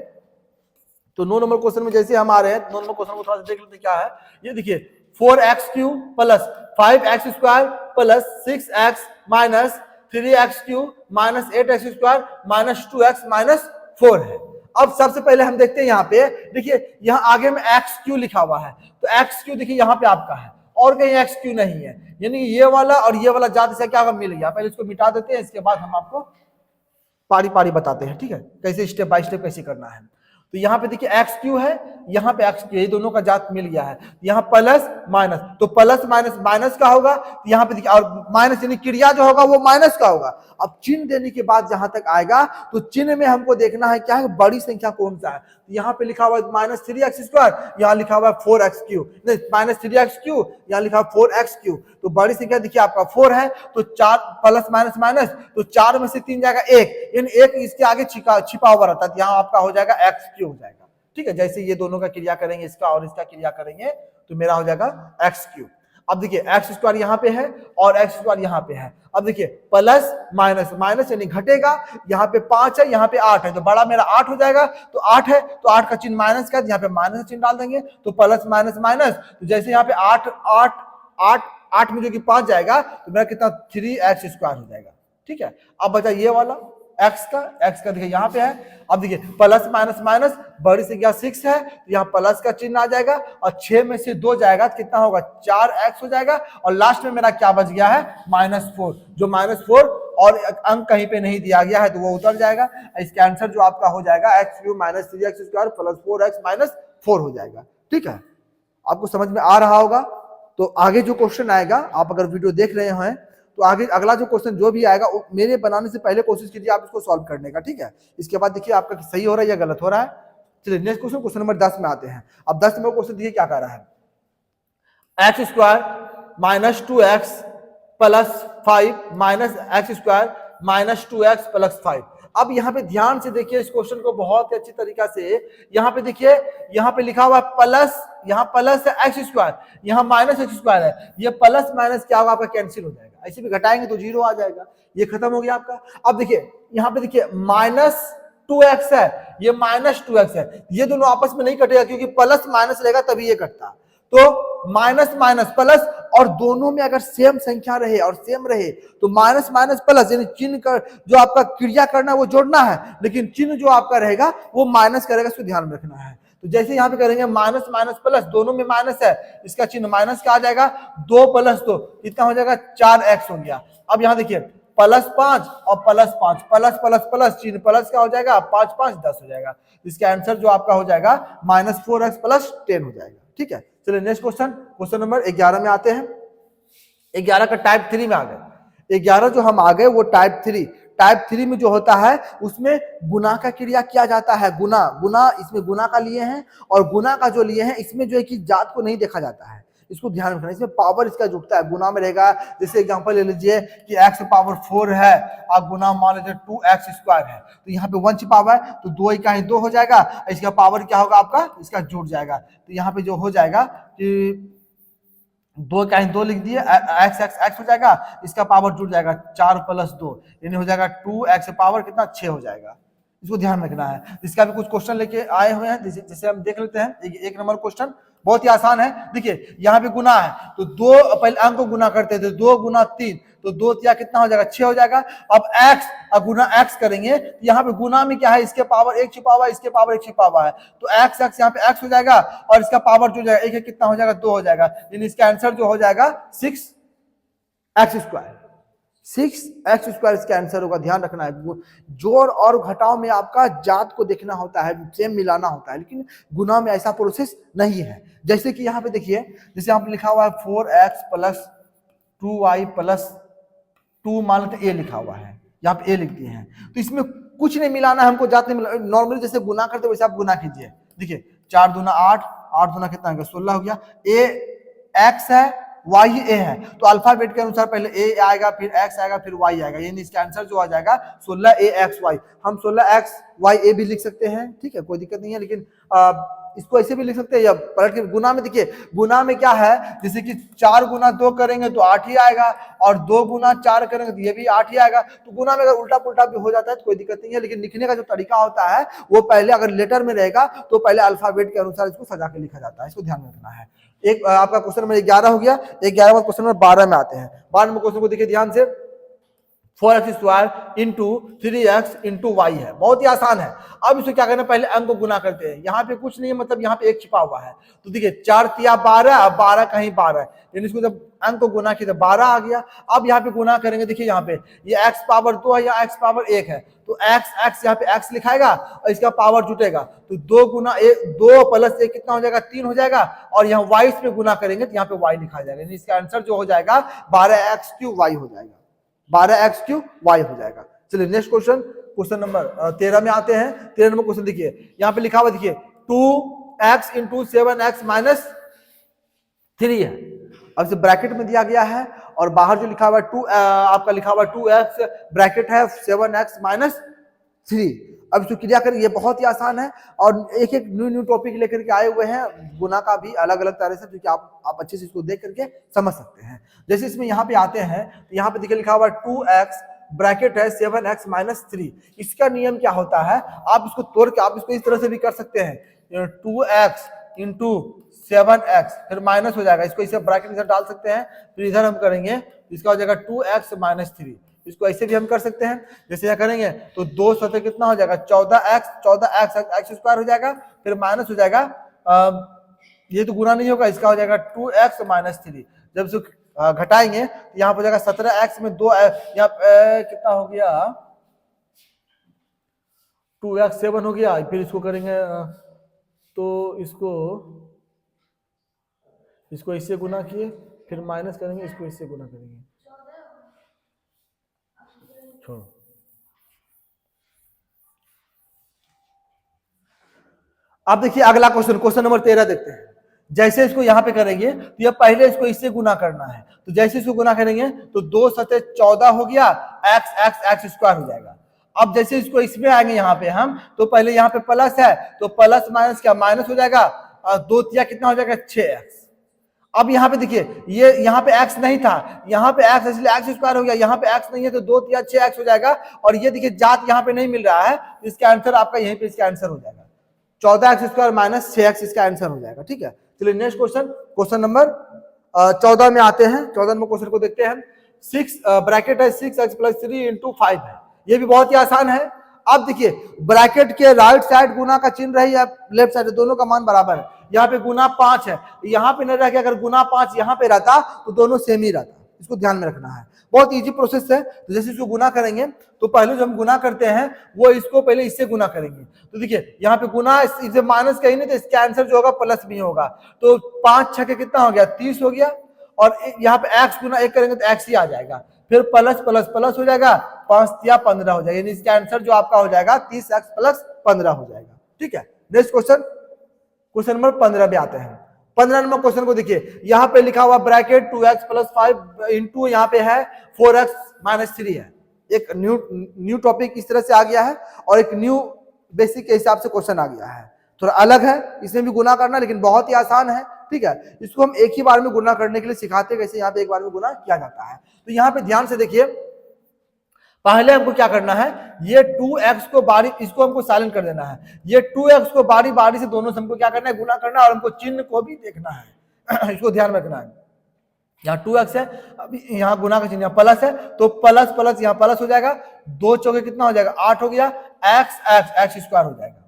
तो 9 नंबर क्वेश्चन में जैसे हम आ रहे हैं, 9 नंबर क्वेश्चन को थोड़ा सा देख लेते क्या है। ये देखिए 4x cube plus 5x square plus 6x minus 3x cube minus 8x square minus 2x minus 4 है। अब सबसे पहले हम देखते हैं यहाँ पे, देखिए यहाँ आगे में एक्स क्यू लिखा हुआ है, तो एक्स क्यू देखिए यहाँ पे आपका है और कहीं एक्स क्यू नहीं है, यानी ये वाला और ये वाला जात से क्या मिल गया। पहले इसको मिटा देते हैं, इसके बाद हम आपको पारी पारी बताते हैं। ठीक है, कैसे स्टेप बाय स्टेप कैसे करना है। तो यहाँ पे देखिए एक्स क्यू है, यहाँ पे एक्स क्यू, ये दोनों का जात मिल गया है। यहाँ प्लस माइनस, तो प्लस माइनस माइनस का होगा, तो यहाँ पे देखिए और माइनस यानी क्रिया जो होगा वो माइनस का होगा। अब चिन्ह देने के बाद जहां तक आएगा तो चिन्ह में हमको देखना है क्या है, बड़ी संख्या कौन सा है। तो यहाँ पे लिखा हुआ है माइनस 3x स्क्वायर, यहाँ लिखा हुआ है 4x क्यू, नहीं माइनस 3x क्यू, यहाँ लिखा हुआ 4x क्यू। तो बड़ी संख्या देखिए आपका 4 है, तो 4 प्लस माइनस माइनस, तो 4 में से 3 जाएगा 1, यानी 1 इसके आगे छिपा हुआ रहता है, यहाँ आपका हो जाएगा x³ हो जाएगा। ठीक है, जैसे ये दोनों का क्रिया करेंगे, इसका और इसका क्रिया करेंगे, तो मेरा हो जाएगा x³। अब देखिए x² यहाँ पे है और x² यहाँ पे है। अब देखिए प्लस माइनस माइनस यानी घटेगा, यहाँ पे 5 है, यहाँ पे 8 है, तो बड़ा मेरा 8 हो जाएगा, तो 8 है तो 8 का चिन्ह माइनस का, यहाँ पे माइनस का चिन्ह डाल देंगे, तो प्लस माइनस माइनस, तो जैसे यहाँ पे 8 में जो कि 5 जाएगा, तो मेरा कितना 3x² हो जाएगा। ठीक है, अब बचा ये वाला x का देखिए यहाँ पे है। अब देखिए प्लस माइनस माइनस, बड़ी संख्या 6 है, तो यहाँ प्लस का चिन्ह आ जाएगा, और 6 में से 2 जाएगा तो कितना होगा 4x हो जाएगा, और लास्ट में मेरा क्या बच गया है -4, जो -4 और अंक कहीं पे नहीं दिया गया है तो वो उतर जाएगा। इसका आंसर जो आपका हो जाएगा x³ - 3x² + 4x - 4 हो जाएगा। ठीक है, आपको समझ में आ रहा होगा। तो आगे जो क्वेश्चन आएगा, आप अगर वीडियो देख रहे हैं तो आगे अगला जो क्वेश्चन जो भी आएगा मेरे बनाने से पहले कोशिश कीजिए आप इसको सॉल्व करने का। ठीक है, इसके बाद देखिए आपका सही हो रहा है या गलत हो रहा है। चलिए नेक्स्ट क्वेश्चन, क्वेश्चन नंबर 10 में आते हैं। अब 10 नंबर क्वेश्चन देखिए क्या कह रहा है, x² - 2x + 5 - x² - 2x + 5। अब यहाँ पे ध्यान से देखिए इस क्वेश्चन को बहुत ही अच्छी तरीका से। यहाँ पे देखिए, यहाँ पे लिखा हुआ है प्लस, यहाँ प्लस है x², यहाँ -x² है, ये प्लस माइनस क्या होगा आपका कैंसिल हो जाएगा, ऐसे भी घटाएंगे तो 0 आ जाएगा, ये खत्म हो गया आपका। अब देखिए यहाँ पे देखिए -2x है, ये -2x है, ये दोनों आपस में नहीं कटेगा क्योंकि प्लस माइनस रहेगा तभी ये कटता। तो माइनस माइनस प्लस, और दोनों में अगर सेम संख्या रहे और सेम रहे तो माइनस माइनस प्लस, यानी चिन्ह का जो आपका क्रिया करना है वो जोड़ना है, लेकिन चिन्ह जो आपका रहेगा वो माइनस करेगा, इसको ध्यान में रखना है। तो जैसे यहाँ पे करेंगे माइनस माइनस प्लस, दोनों में माइनस है, इसका चिन्ह माइनस का आ जाएगा, 2 + 2 कितना हो जाएगा 4x हो गया। अब यहाँ देखिए +5 और +5, प्लस प्लस प्लस, चिन्ह प्लस का हो जाएगा, 5 5 10 हो जाएगा। इसका आंसर जो आपका हो जाएगा -4x + 10 हो जाएगा। ठीक है, चलिए नेक्स्ट क्वेश्चन, क्वेश्चन नंबर 11 में आते हैं। 11 का टाइप 3 में आ गए। 11 जो हम आ गए वो टाइप 3 में जो होता है उसमें गुना का क्रिया किया जाता है। गुना इसमें गुना का लिए हैं, और गुना का जो लिए हैं इसमें जो है कि जात को नहीं देखा जाता है, इसको ध्यान रखना। इसमें पावर इसका जुटता है, गुना में रहेगा। जैसे एग्जांपल ले लीजिए कि x⁴ है और गुना मान लीजिए 2x² है, तो यहाँ पे 1 छिपा हुआ है, तो 2 का ही 2 हो जाएगा, इसका पावर क्या होगा आपका, इसका जुट जाएगा। तो यहाँ पे जो हो जाएगा कि 2 का ही 2 लिख दिए, x हो जाएगा, इसका पावर जुट जाएगा 4 + 2, यानी हो जाएगा 2x पावर कितना 6 हो जाएगा। इसको ध्यान रखना है। इसका भी कुछ क्वेश्चन लेके आए हुए हैं, जैसे हम देख लेते हैं। एक नंबर क्वेश्चन बहुत ही आसान है। देखिए यहाँ पे गुना है, तो 2 पहले अंक को गुना करते थे, 2 × 3, तो 2 × कितना हो जाएगा 6 हो जाएगा। अब x गुना x करेंगे, तो यहाँ पे गुना में क्या है, इसके पावर 1 छिपा हुआ है, इसके पावर 1 छिपा हुआ है, तो x यहाँ पे x हो जाएगा, और इसका पावर जो जाएगा 1 कितना हो जाएगा 2 हो जाएगा, यानी इसका आंसर जो हो जाएगा 6x²। 6x² इसका आंसर होगा। ध्यान रखना है, जोड़ और घटाव में आपका जात को देखना होता है, सेम मिलाना होता है, लेकिन गुना में ऐसा प्रोसेस नहीं है। जैसे कि यहाँ पे देखिए, जैसे यहाँ पे लिखा हुआ है 4x + 2y + 2 मान लेते a लिखा हुआ है, यहाँ पे a लिख दिए हैं, तो इसमें कुछ नहीं मिलाना है हमको, जात नहीं मिलाना। नॉर्मली जैसे गुना करते वैसे आप गुना कीजिए। देखिए 4 दूना 8, 8 दूना कितना हो गया 16 हो गया। a x है, y a है, तो अल्फाबेट के अनुसार पहले a आएगा, फिर x आएगा, फिर y आएगा, यानी इसका आंसर जो आ जाएगा 16axy। हम 16xy a भी लिख सकते हैं, ठीक है, कोई दिक्कत नहीं है, लेकिन इसको ऐसे भी लिख सकते हैं या पलट के। गुना में देखिए, गुना में क्या है, जैसे कि 4 × 2 करेंगे तो 8 ही आएगा, और 2 × 4 करेंगे तो ये भी 8 ही आएगा। तो गुना में अगर उल्टा पुल्टा भी हो जाता है तो कोई दिक्कत नहीं है, लेकिन लिखने का जो तरीका होता है वो पहले अगर लेटर में रहेगा तो पहले अल्फाबेट के अनुसार इसको सजा के लिखा जाता है, इसको ध्यान रखना है। एक आपका क्वेश्चन नंबर 11 हो गया। 11 क्वेश्चन नंबर 12 में आते हैं। 12 नंबर क्वेश्चन को देखिए ध्यान से, 4x² × 3x × y है, बहुत ही आसान है। अब इसको क्या करना है, पहले अंक को गुना करते हैं। यहाँ पे कुछ नहीं है, मतलब यहाँ पे 1 छिपा हुआ है, तो देखिए 4 × 12, अब 12 कहीं 12, यानी इसको जब अंक को गुना किया तो 12 आ गया। अब यहाँ पे गुना करेंगे, देखिए यहाँ पे ये x⁻2 है या x⁻1 है, तो x यहाँ पे x लिखाएगा और इसका पावर जुटेगा, तो 2 + 1 कितना हो जाएगा 3 हो जाएगा, और यहाँ y पे गुना करेंगे तो यहाँ पे y लिखा जाएगा, यानी इसका आंसर जो हो जाएगा 12x³ हो जाएगा, 12x³ हो जाएगा। चलिए नेक्स्ट क्वेश्चन, क्वेश्चन नंबर 13 में आते हैं। 13 नंबर क्वेश्चन देखिए, यहाँ पे लिखा हुआ देखिए 2x × 7x - 3 है। अब इसे ब्रैकेट में दिया गया है और बाहर जो लिखा हुआ है आपका लिखा हुआ 2x ब्रैकेट है 7x माइनस 3। अब इसको क्रिया करें, ये बहुत ही आसान है और एक एक न्यू टॉपिक लेकर के आए हुए हैं गुना का भी अलग अलग तरह से, क्योंकि आप अच्छे से इसको देख करके समझ सकते हैं। जैसे इसमें यहाँ पे आते हैं तो यहाँ पे देखिए लिखा हुआ 2x ब्रैकेट है 7x माइनस 3। इसका नियम क्या होता है, आप इसको तोड़ के आप इसको इस तरह से भी कर सकते हैं 2x इंटू 7x फिर माइनस हो जाएगा, इसको इसे ब्रैकेट इधर डाल सकते हैं, फिर इधर हम करेंगे इसका हो जाएगा 2x माइनस 3। इसको ऐसे भी हम कर सकते हैं, जैसे यहाँ करेंगे तो 2 सतह कितना हो जाएगा 14x एक्स स्क्वायर हो जाएगा, फिर माइनस हो जाएगा ये तो गुना नहीं होगा, इसका हो जाएगा 2x माइनस 3। जब इसको घटाएंगे तो यहाँ पर हो जाएगा 17x में 2 यहाँ कितना हो गया 2x 7 हो गया, फिर इसको करेंगे तो इसको इससे गुना किए, फिर माइनस करेंगे, इसको इससे गुना करेंगे, छोड़ो। अब देखिए अगला क्वेश्चन नंबर 13 देखते हैं। जैसे इसको यहाँ पे करेंगे तो ये पहले इसको इससे गुना करना है, तो जैसे इसको गुना करेंगे तो 2 सतह 14 हो गया, एक्स स्क्वायर हो जाएगा। अब जैसे इसको इसमें आएंगे यहाँ पे हम, तो पहले यहाँ पे प्लस है तो प्लस माइनस क्या माइनस हो जाएगा, 2 तिया कितना हो जाएगा 6x। अब यहाँ पे देखिए ये यहाँ पे x नहीं था, यहाँ पे x इसलिए एक्स स्क्वायर हो गया, यहाँ पे x नहीं है तो 2 तिया 6x हो जाएगा, और ये देखिए जात यहाँ पे नहीं मिल रहा है, इसका आंसर आपका यहीं पे इसका आंसर हो जाएगा 14x स्क्वायर माइनस 6x इसका आंसर हो जाएगा। ठीक है, चलिए नेक्स्ट क्वेश्चन नंबर 14 में आते हैं। 14 में क्वेश्चन को देखते हैं। 6 ब्रैकेट है 6x प्लस 3 इंटू 5 है, ये भी बहुत ही आसान है। अब देखिए ब्रैकेट के राइट साइड गुना का चिन्ह रही है, लेफ्ट साइड दोनों का मान बराबर है, यहाँ पे गुना 5 है, यहाँ पे नहीं रह गया, अगर गुना 5 यहाँ पे रहता तो दोनों सेम ही रहता, इसको ध्यान में रखना है। बहुत इजी प्रोसेस है। तो जैसे इसको गुना करेंगे तो पहले जो हम गुना करते हैं वो इसको पहले इससे गुना करेंगे, तो देखिए यहाँ पे गुना इसे माइनस कहीं नहीं तो इसका आंसर जो होगा प्लस भी होगा, तो 5 6 कितना हो गया 30 हो गया, और यहाँ पे x गुना 1 करेंगे तो x ही आ जाएगा, फिर प्लस प्लस प्लस हो जाएगा 5 तिया 15 हो जाएगा, यानी इसका आंसर जो आपका हो जाएगा 30x प्लस 15 हो जाएगा। ठीक है, नेक्स्ट क्वेश्चन नंबर 15 पे आते हैं। 15 नंबर क्वेश्चन को देखिए, यहाँ पे लिखा हुआ ब्रैकेट 2x प्लस 5 इंटू यहाँ पे है 4x माइनस 3 है। एक न्यू टॉपिक इस तरह से आ गया है और एक न्यू बेसिक के हिसाब से क्वेश्चन आ गया है, थोड़ा अलग है, इसमें भी गुना करना लेकिन बहुत ही आसान है। ठीक है, इसको हम एक ही बार में गुना करने के लिए सिखाते हैं, कैसे यहाँ पे एक बार में गुना किया जाता है। तो यहाँ पे ध्यान से देखिए, पहले हमको क्या करना है, ये 2x को बारी इसको हमको साइलेंट कर देना है, ये 2x को बारी बारी से दोनों से हमको क्या करना है गुना करना है, और हमको चिन्ह को भी देखना है इसको ध्यान में रखना है। यहाँ 2x है, अभी यहाँ गुना का चिन्ह यहाँ प्लस है, तो प्लस प्लस यहाँ प्लस हो जाएगा, 2 चौके कितना हो जाएगा 8 हो गया, एक्स स्क्वायर हो जाएगा।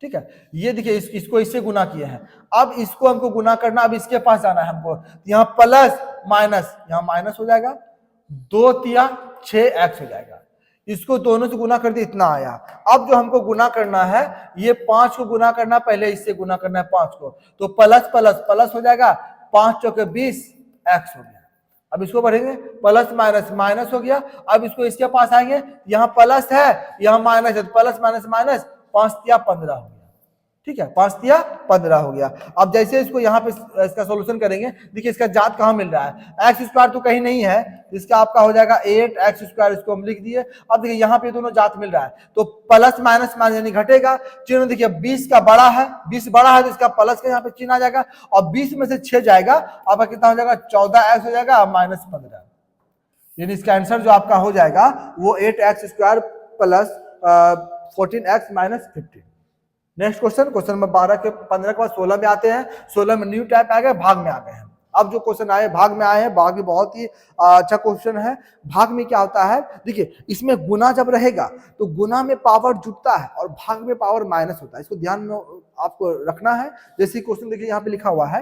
ठीक है, ये देखिए इसको इससे गुना किया है, अब इसको हमको गुना करना, अब इसके पास जाना है हमको, यहाँ प्लस माइनस यहाँ माइनस हो जाएगा, 2 तिया 6x हो जाएगा, इसको दोनों से गुना कर दिया इतना आया। अब जो हमको गुना करना है ये 5 को गुना करना, पहले इससे गुना करना है 5 को, तो प्लस प्लस प्लस हो जाएगा, 5 चौके 20 x हो गया। अब इसको बढ़ेंगे प्लस माइनस माइनस हो गया, अब इसको इसके पास आएंगे, यहाँ प्लस है यहाँ माइनस है, प्लस माइनस माइनस 5 तिया 15 हो गया। ठीक है, 5 तिया 15 हो गया। अब जैसे इसको यहाँ पे इसका सॉल्यूशन करेंगे, देखिए इसका जात कहाँ मिल रहा है, एक्स स्क्वायर तो कहीं नहीं है, इसका आपका हो जाएगा 8x स्क्वायर, इसको हम लिख दिए। अब देखिए यहाँ पे दोनों जात मिल रहा है, तो प्लस माइनस माइनस यानी घटेगा, चिन्ह देखिए 20 का बड़ा है, 20 बड़ा है तो इसका प्लस का यहाँ पे चिन्ह आ जाएगा, और 20 में से 6 जाएगा, आपका कितना हो जाएगा 14x हो जाएगा माइनस 15, यानी इसका आंसर जो आपका हो जाएगा वो 8x square plus 14x minus 15। Next question number 15 के बाद 16 में आते हैं। 16 में न्यू टाइप आ गए, भाग में आ गए हैं। अब जो क्वेश्चन आए भाग में आए हैं, भाग में बहुत ही अच्छा क्वेश्चन है। भाग में क्या होता है, देखिए इसमें गुना जब रहेगा तो गुना में पावर जुटता है और भाग में पावर माइनस होता है, इसको ध्यान में आपको रखना है। जैसे क्वेश्चन देखिए यहाँ पे लिखा हुआ है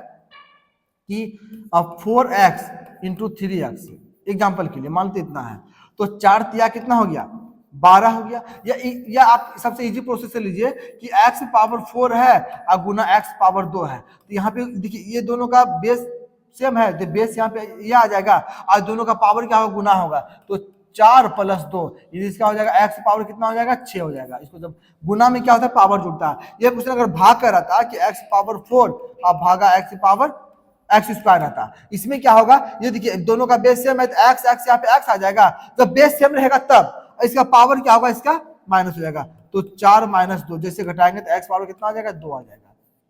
कि 4x इंटू 3x, एग्जाम्पल के लिए मानते इतना है, तो 4 तिया कितना हो गया 12 हो गया। या आप सबसे इजी प्रोसेस से लीजिए कि x पावर 4 है और गुना x पावर 2 है, तो यहाँ पे देखिए ये दोनों का बेस सेम है, तो बेस यहाँ पे ये आ जाएगा और दोनों का पावर क्या होगा गुना होगा, तो 4 प्लस 2 इसका हो जाएगा x पावर कितना हो जाएगा 6 हो जाएगा। इसको जब गुना में क्या होता है पावर जुड़ता है। ये क्वेश्चन अगर भाग कर रहता कि x पावर 4 और भागा x पावर एक्स स्क्वायर रहता। इसमें क्या होगा, ये देखिए दोनों का बेस सेम है तो एक्स एक्स यहाँ पे एक्स आ जाएगा, जब बेस सेम रहेगा तब इसका पावर क्या होगा, इसका माइनस हो जाएगा। तो 4 माइनस 2 जैसे घटाएंगे तो एक्स पावर कितना आ जाएगा, 2 आ जाएगा।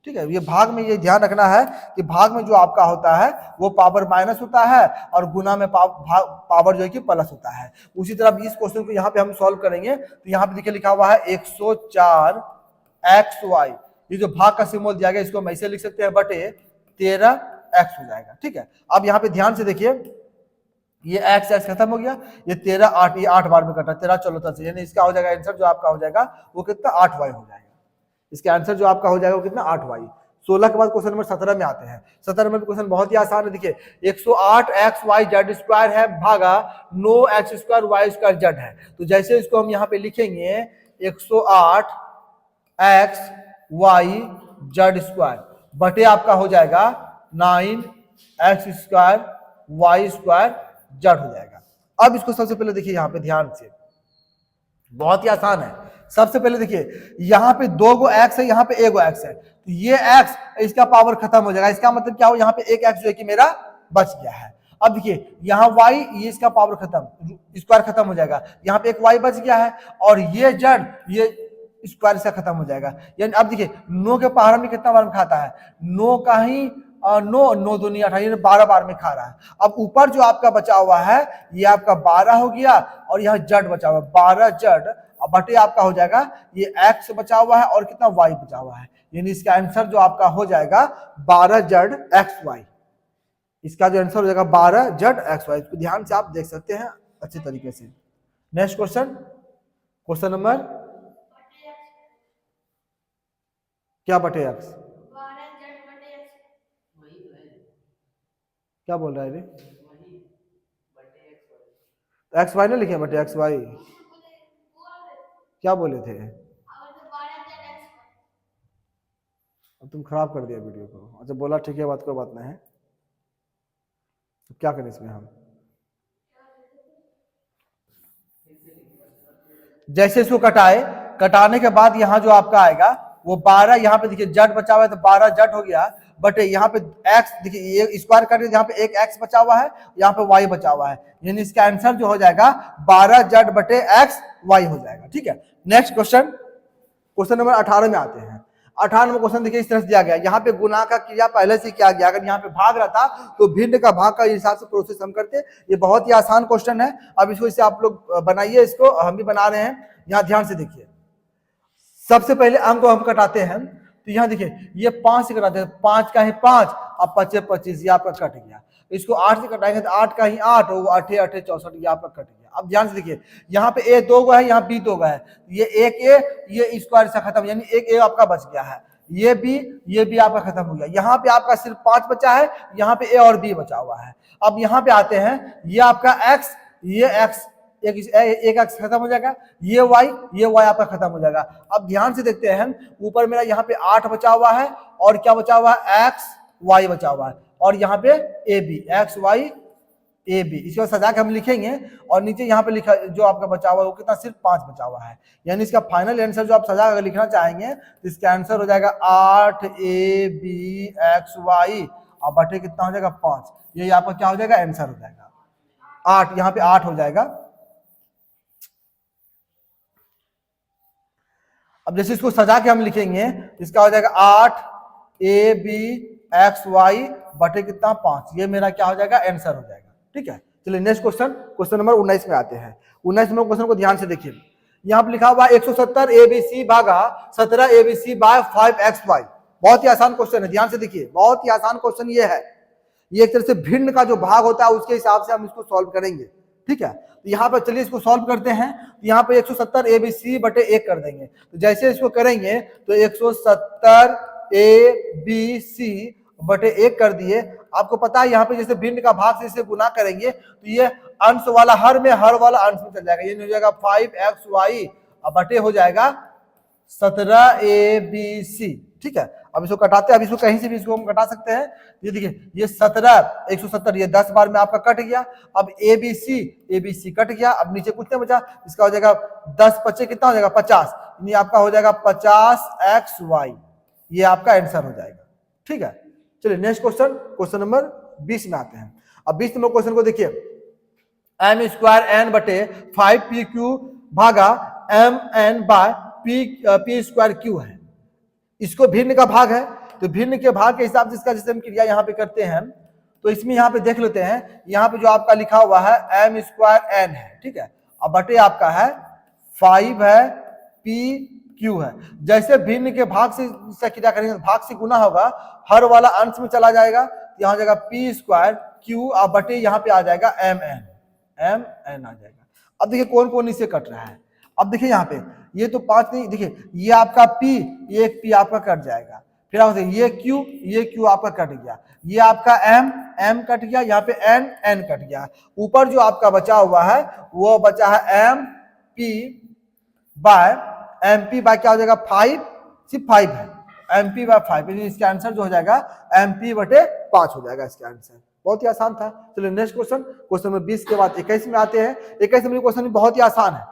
ठीक है, ये भाग में ये ध्यान रखना है कि भाग में जो आपका होता है वो पावर माइनस होता है और गुना में पावर जो है कि प्लस होता है। उसी तरह इस क्वेश्चन को यहाँ पे हम सॉल्व करेंगे तो यहाँ पे देखिए लिखा हुआ है 104 एक्स वाई, ये जो भाग का सिंबल दिया गया इसको हम ऐसे लिख सकते हैं बटे 13 एक्स हो जाएगा। ठीक है, अब यहाँ पे ध्यान से देखिए ये एक्स एक्स खत्म हो गया, ये 13 8, ये 8 बार में कटा 13 14 से, यानी इसका हो जाएगा आंसर जो आपका हो जाएगा वो कितना 8 वाई हो जाएगा। इसका आंसर जो आपका हो जाएगा वो कितना 8 वाई। 16 के बाद क्वेश्चन नंबर 17 में आते हैं। 17 में भी क्वेश्चन बहुत ही आसान है। देखिए 108 एक्स वाई जेड स्क्वायर है भागा 9 X square Y square Z है। तो जैसे इसको हम यहाँ पे लिखेंगे 108 एक्स वाई जेड स्क्वायर बटे आपका हो जाएगा 9 X square Y square Z हो जाएगा। अब इसको सबसे पहले देखिए यहाँ पे ध्यान से, बहुत ही आसान है। सबसे पहले देखिए यहाँ पे 2 गो एक्स है, यहाँ पे 1 गो एक्स है, तो ये एक्स इसका पावर खत्म हो जाएगा। इसका मतलब क्या हो, यहाँ पे 1 एक्स जो है कि मेरा बच गया है। अब देखिए यहाँ y, ये इसका पावर खत्म, स्क्वायर खत्म हो जाएगा, यहाँ पे एक y बच गया है और ये जेड, ये स्क्वायर इसका खत्म हो जाएगा। यानी अब देखिए 9 के पहाड़ में कितना बार में खाता है, 9 का ही 9 दूनी 18, 12 बार में खा रहा है। अब ऊपर जो आपका बचा हुआ है ये आपका 12 हो गया और यहाँ जड बचा हुआ है 12 जड, अब बटे आपका हो जाएगा ये x बचा हुआ है और कितना y बचा हुआ है, यानी इसका आंसर जो आपका हो जाएगा 12 जड एक्स वाई। इसका जो आंसर हो जाएगा 12 जड एक्स वाई। इसको ध्यान से आप देख सकते हैं अच्छे तरीके से। नेक्स्ट क्वेश्चन, क्वेश्चन नंबर क्या बटे एक्स, क्या बोल रहा है रे, एक्स वाई ना लिखे बटे एक्स वाई, क्या बोले थे, अब तुम खराब कर दिया वीडियो को। अच्छा बोला ठीक है, बात कोई बात नहीं है, तो क्या करें इसमें हम, जैसे इसको कटाए, कटाने के बाद यहाँ जो आपका आएगा वो 12, यहाँ पे देखिए जड बचा हुआ है तो 12 जड हो गया, बट यहाँ पे x देखिए ये स्क्वायर कर यहाँ पे एक x बचा हुआ है, यहाँ पे y बचा हुआ है, यानी इसका आंसर जो हो जाएगा 12 जड बटे x y हो जाएगा। ठीक है, नेक्स्ट क्वेश्चन, क्वेश्चन नंबर 18 में आते हैं। 18 में क्वेश्चन देखिए इस तरह से दिया गया, यहाँ पे गुना का क्रिया पहले से किया गया, अगर यहाँ पे भाग रहता तो भिन्न का भाग का हिसाब से प्रोसेस हम करते। ये बहुत ही आसान क्वेश्चन है, अब इसको इसे आप लोग बनाइए, इसको हम भी बना रहे हैं। यहाँ ध्यान से देखिए, सबसे पहले अंक को हम कटाते हैं, तो यहाँ देखिए ये 5 से कटाते हैं, 5 का ही 5, अब 5 25, ये आपका कट गया। इसको 8 से कटाएंगे तो 8 का ही 8, वो 8 8 64, ये आपका कट गया। अब ध्यान से देखिए यहाँ पे a 2 गो है, यहाँ b 2 गो है, ये एक a, ये स्क्वायर से खत्म, यानी एक a आपका बच गया है, ये b आपका खत्म हो गया। यहाँ पे आपका सिर्फ 5 बचा है, यहाँ पे a और b बचा हुआ है। अब यहाँ पे आते हैं, ये आपका x, ये x, एक एक्स खत्म हो जाएगा, ये y आपका खत्म हो जाएगा। अब ध्यान से देखते हैं, ऊपर मेरा यहाँ पे 8 बचा हुआ है और क्या बचा हुआ है, x y बचा हुआ है, और यहाँ पे a b, x y a b, इसको सजा के हम लिखेंगे और नीचे यहाँ पे लिखा जो आपका बचा हुआ है वो कितना, सिर्फ 5 बचा हुआ है। यानी इसका फाइनल आंसर जो आप सजा कर लिखना चाहेंगे तो इसका आंसर हो जाएगा 8 a b x y और बटे कितना हो जाएगा 5, ये आपका क्या हो जाएगा, आंसर हो जाएगा 8, यहाँ पे 8 हो जाएगा। अब जैसे इसको सजा के हम लिखेंगे, इसका हो जाएगा 8 a b x y बटे कितना 5, ये मेरा क्या हो जाएगा, आंसर हो जाएगा। ठीक है, चलिए नेक्स्ट क्वेश्चन, क्वेश्चन नंबर 19 में आते हैं। 19 में क्वेश्चन को ध्यान से देखिए, यहाँ पे लिखा हुआ 170 ABC भागा 17 ABC बाय 5XY। बहुत ही आसान क्वेश्चन है, ध्यान से देखिए, बहुत ही आसान क्वेश्चन ये है। ये एक तरह से भिन्न का जो भाग होता है उसके हिसाब से हम इसको सॉल्व करेंगे। ठीक है, तो यहाँ पर चलिए इसको सॉल्व करते हैं। तो यहाँ पे 170 ABC बटे 1 कर देंगे, तो जैसे इसको करेंगे तो 170 ABC बटे 1 कर दिए। आपको पता है यहाँ पे जैसे भिन्न का भाग से इसे गुना करेंगे तो ये अंश वाला हर में, हर वाला अंश में चल जाएगा, ये हो जाएगा 5XY और बटे हो जाएगा 17 ABC। ठीक है, अब इसको कटाते हैं, अब इसको कहीं से भी इसको हम कटा सकते हैं। ये देखिए ये 17 170, ये 10 बार में आपका कट गया। अब ABC कट गया, अब नीचे कुछ नहीं बचा, इसका हो जाएगा 10 25 कितना हो जाएगा 50, यानी आपका हो जाएगा 50XY, ये आपका आंसर हो जाएगा। ठीक है, चलिए नेक्स्ट क्वेश्चन, क्वेश्चन नंबर 20 में आते हैं। अब 20 नंबर क्वेश्चन को देखिए, एम स्क्वायर एन बटे 5pq भागा M N by P square Q है। इसको भिन्न का भाग है, तो भिन्न के भाग के हिसाब से इसका जैसे हम क्रिया यहाँ पे करते हैं, तो इसमें यहाँ पे देख लेते हैं, यहाँ पे जो आपका लिखा हुआ है एम स्क्वायर एन है, ठीक है, अब बटे आपका है 5 है पी क्यू है। जैसे भिन्न के भाग से इसका क्रिया करेंगे, भाग से गुना होगा, हर वाला अंश में चला जाएगा, यहाँ जाएगा पी स्क्वायर क्यू, अब बटे यहाँ पे आ जाएगा एम एन आ जाएगा। अब देखिए कौन कौन इससे कट रहा है। अब देखिए यहाँ पे ये तो 5 नहीं, देखिए ये आपका P, ये एक P आपका कट जाएगा, फिर आप ये Q आपका कट गया, ये आपका M कट गया, यहाँ पे N कट गया, ऊपर जो आपका बचा हुआ है वो बचा है MP बाय क्या हो जाएगा 5, सिर्फ 5 है, MP बाय 5, इसका आंसर जो हो जाएगा MP बटे 5 हो जाएगा इसका आंसर। बहुत ही आसान था। चलिए नेक्स्ट क्वेश्चन, क्वेश्चन नंबर 20 के बाद 21 में आते हैं। 21 नंबर क्वेश्चन बहुत ही आसान है,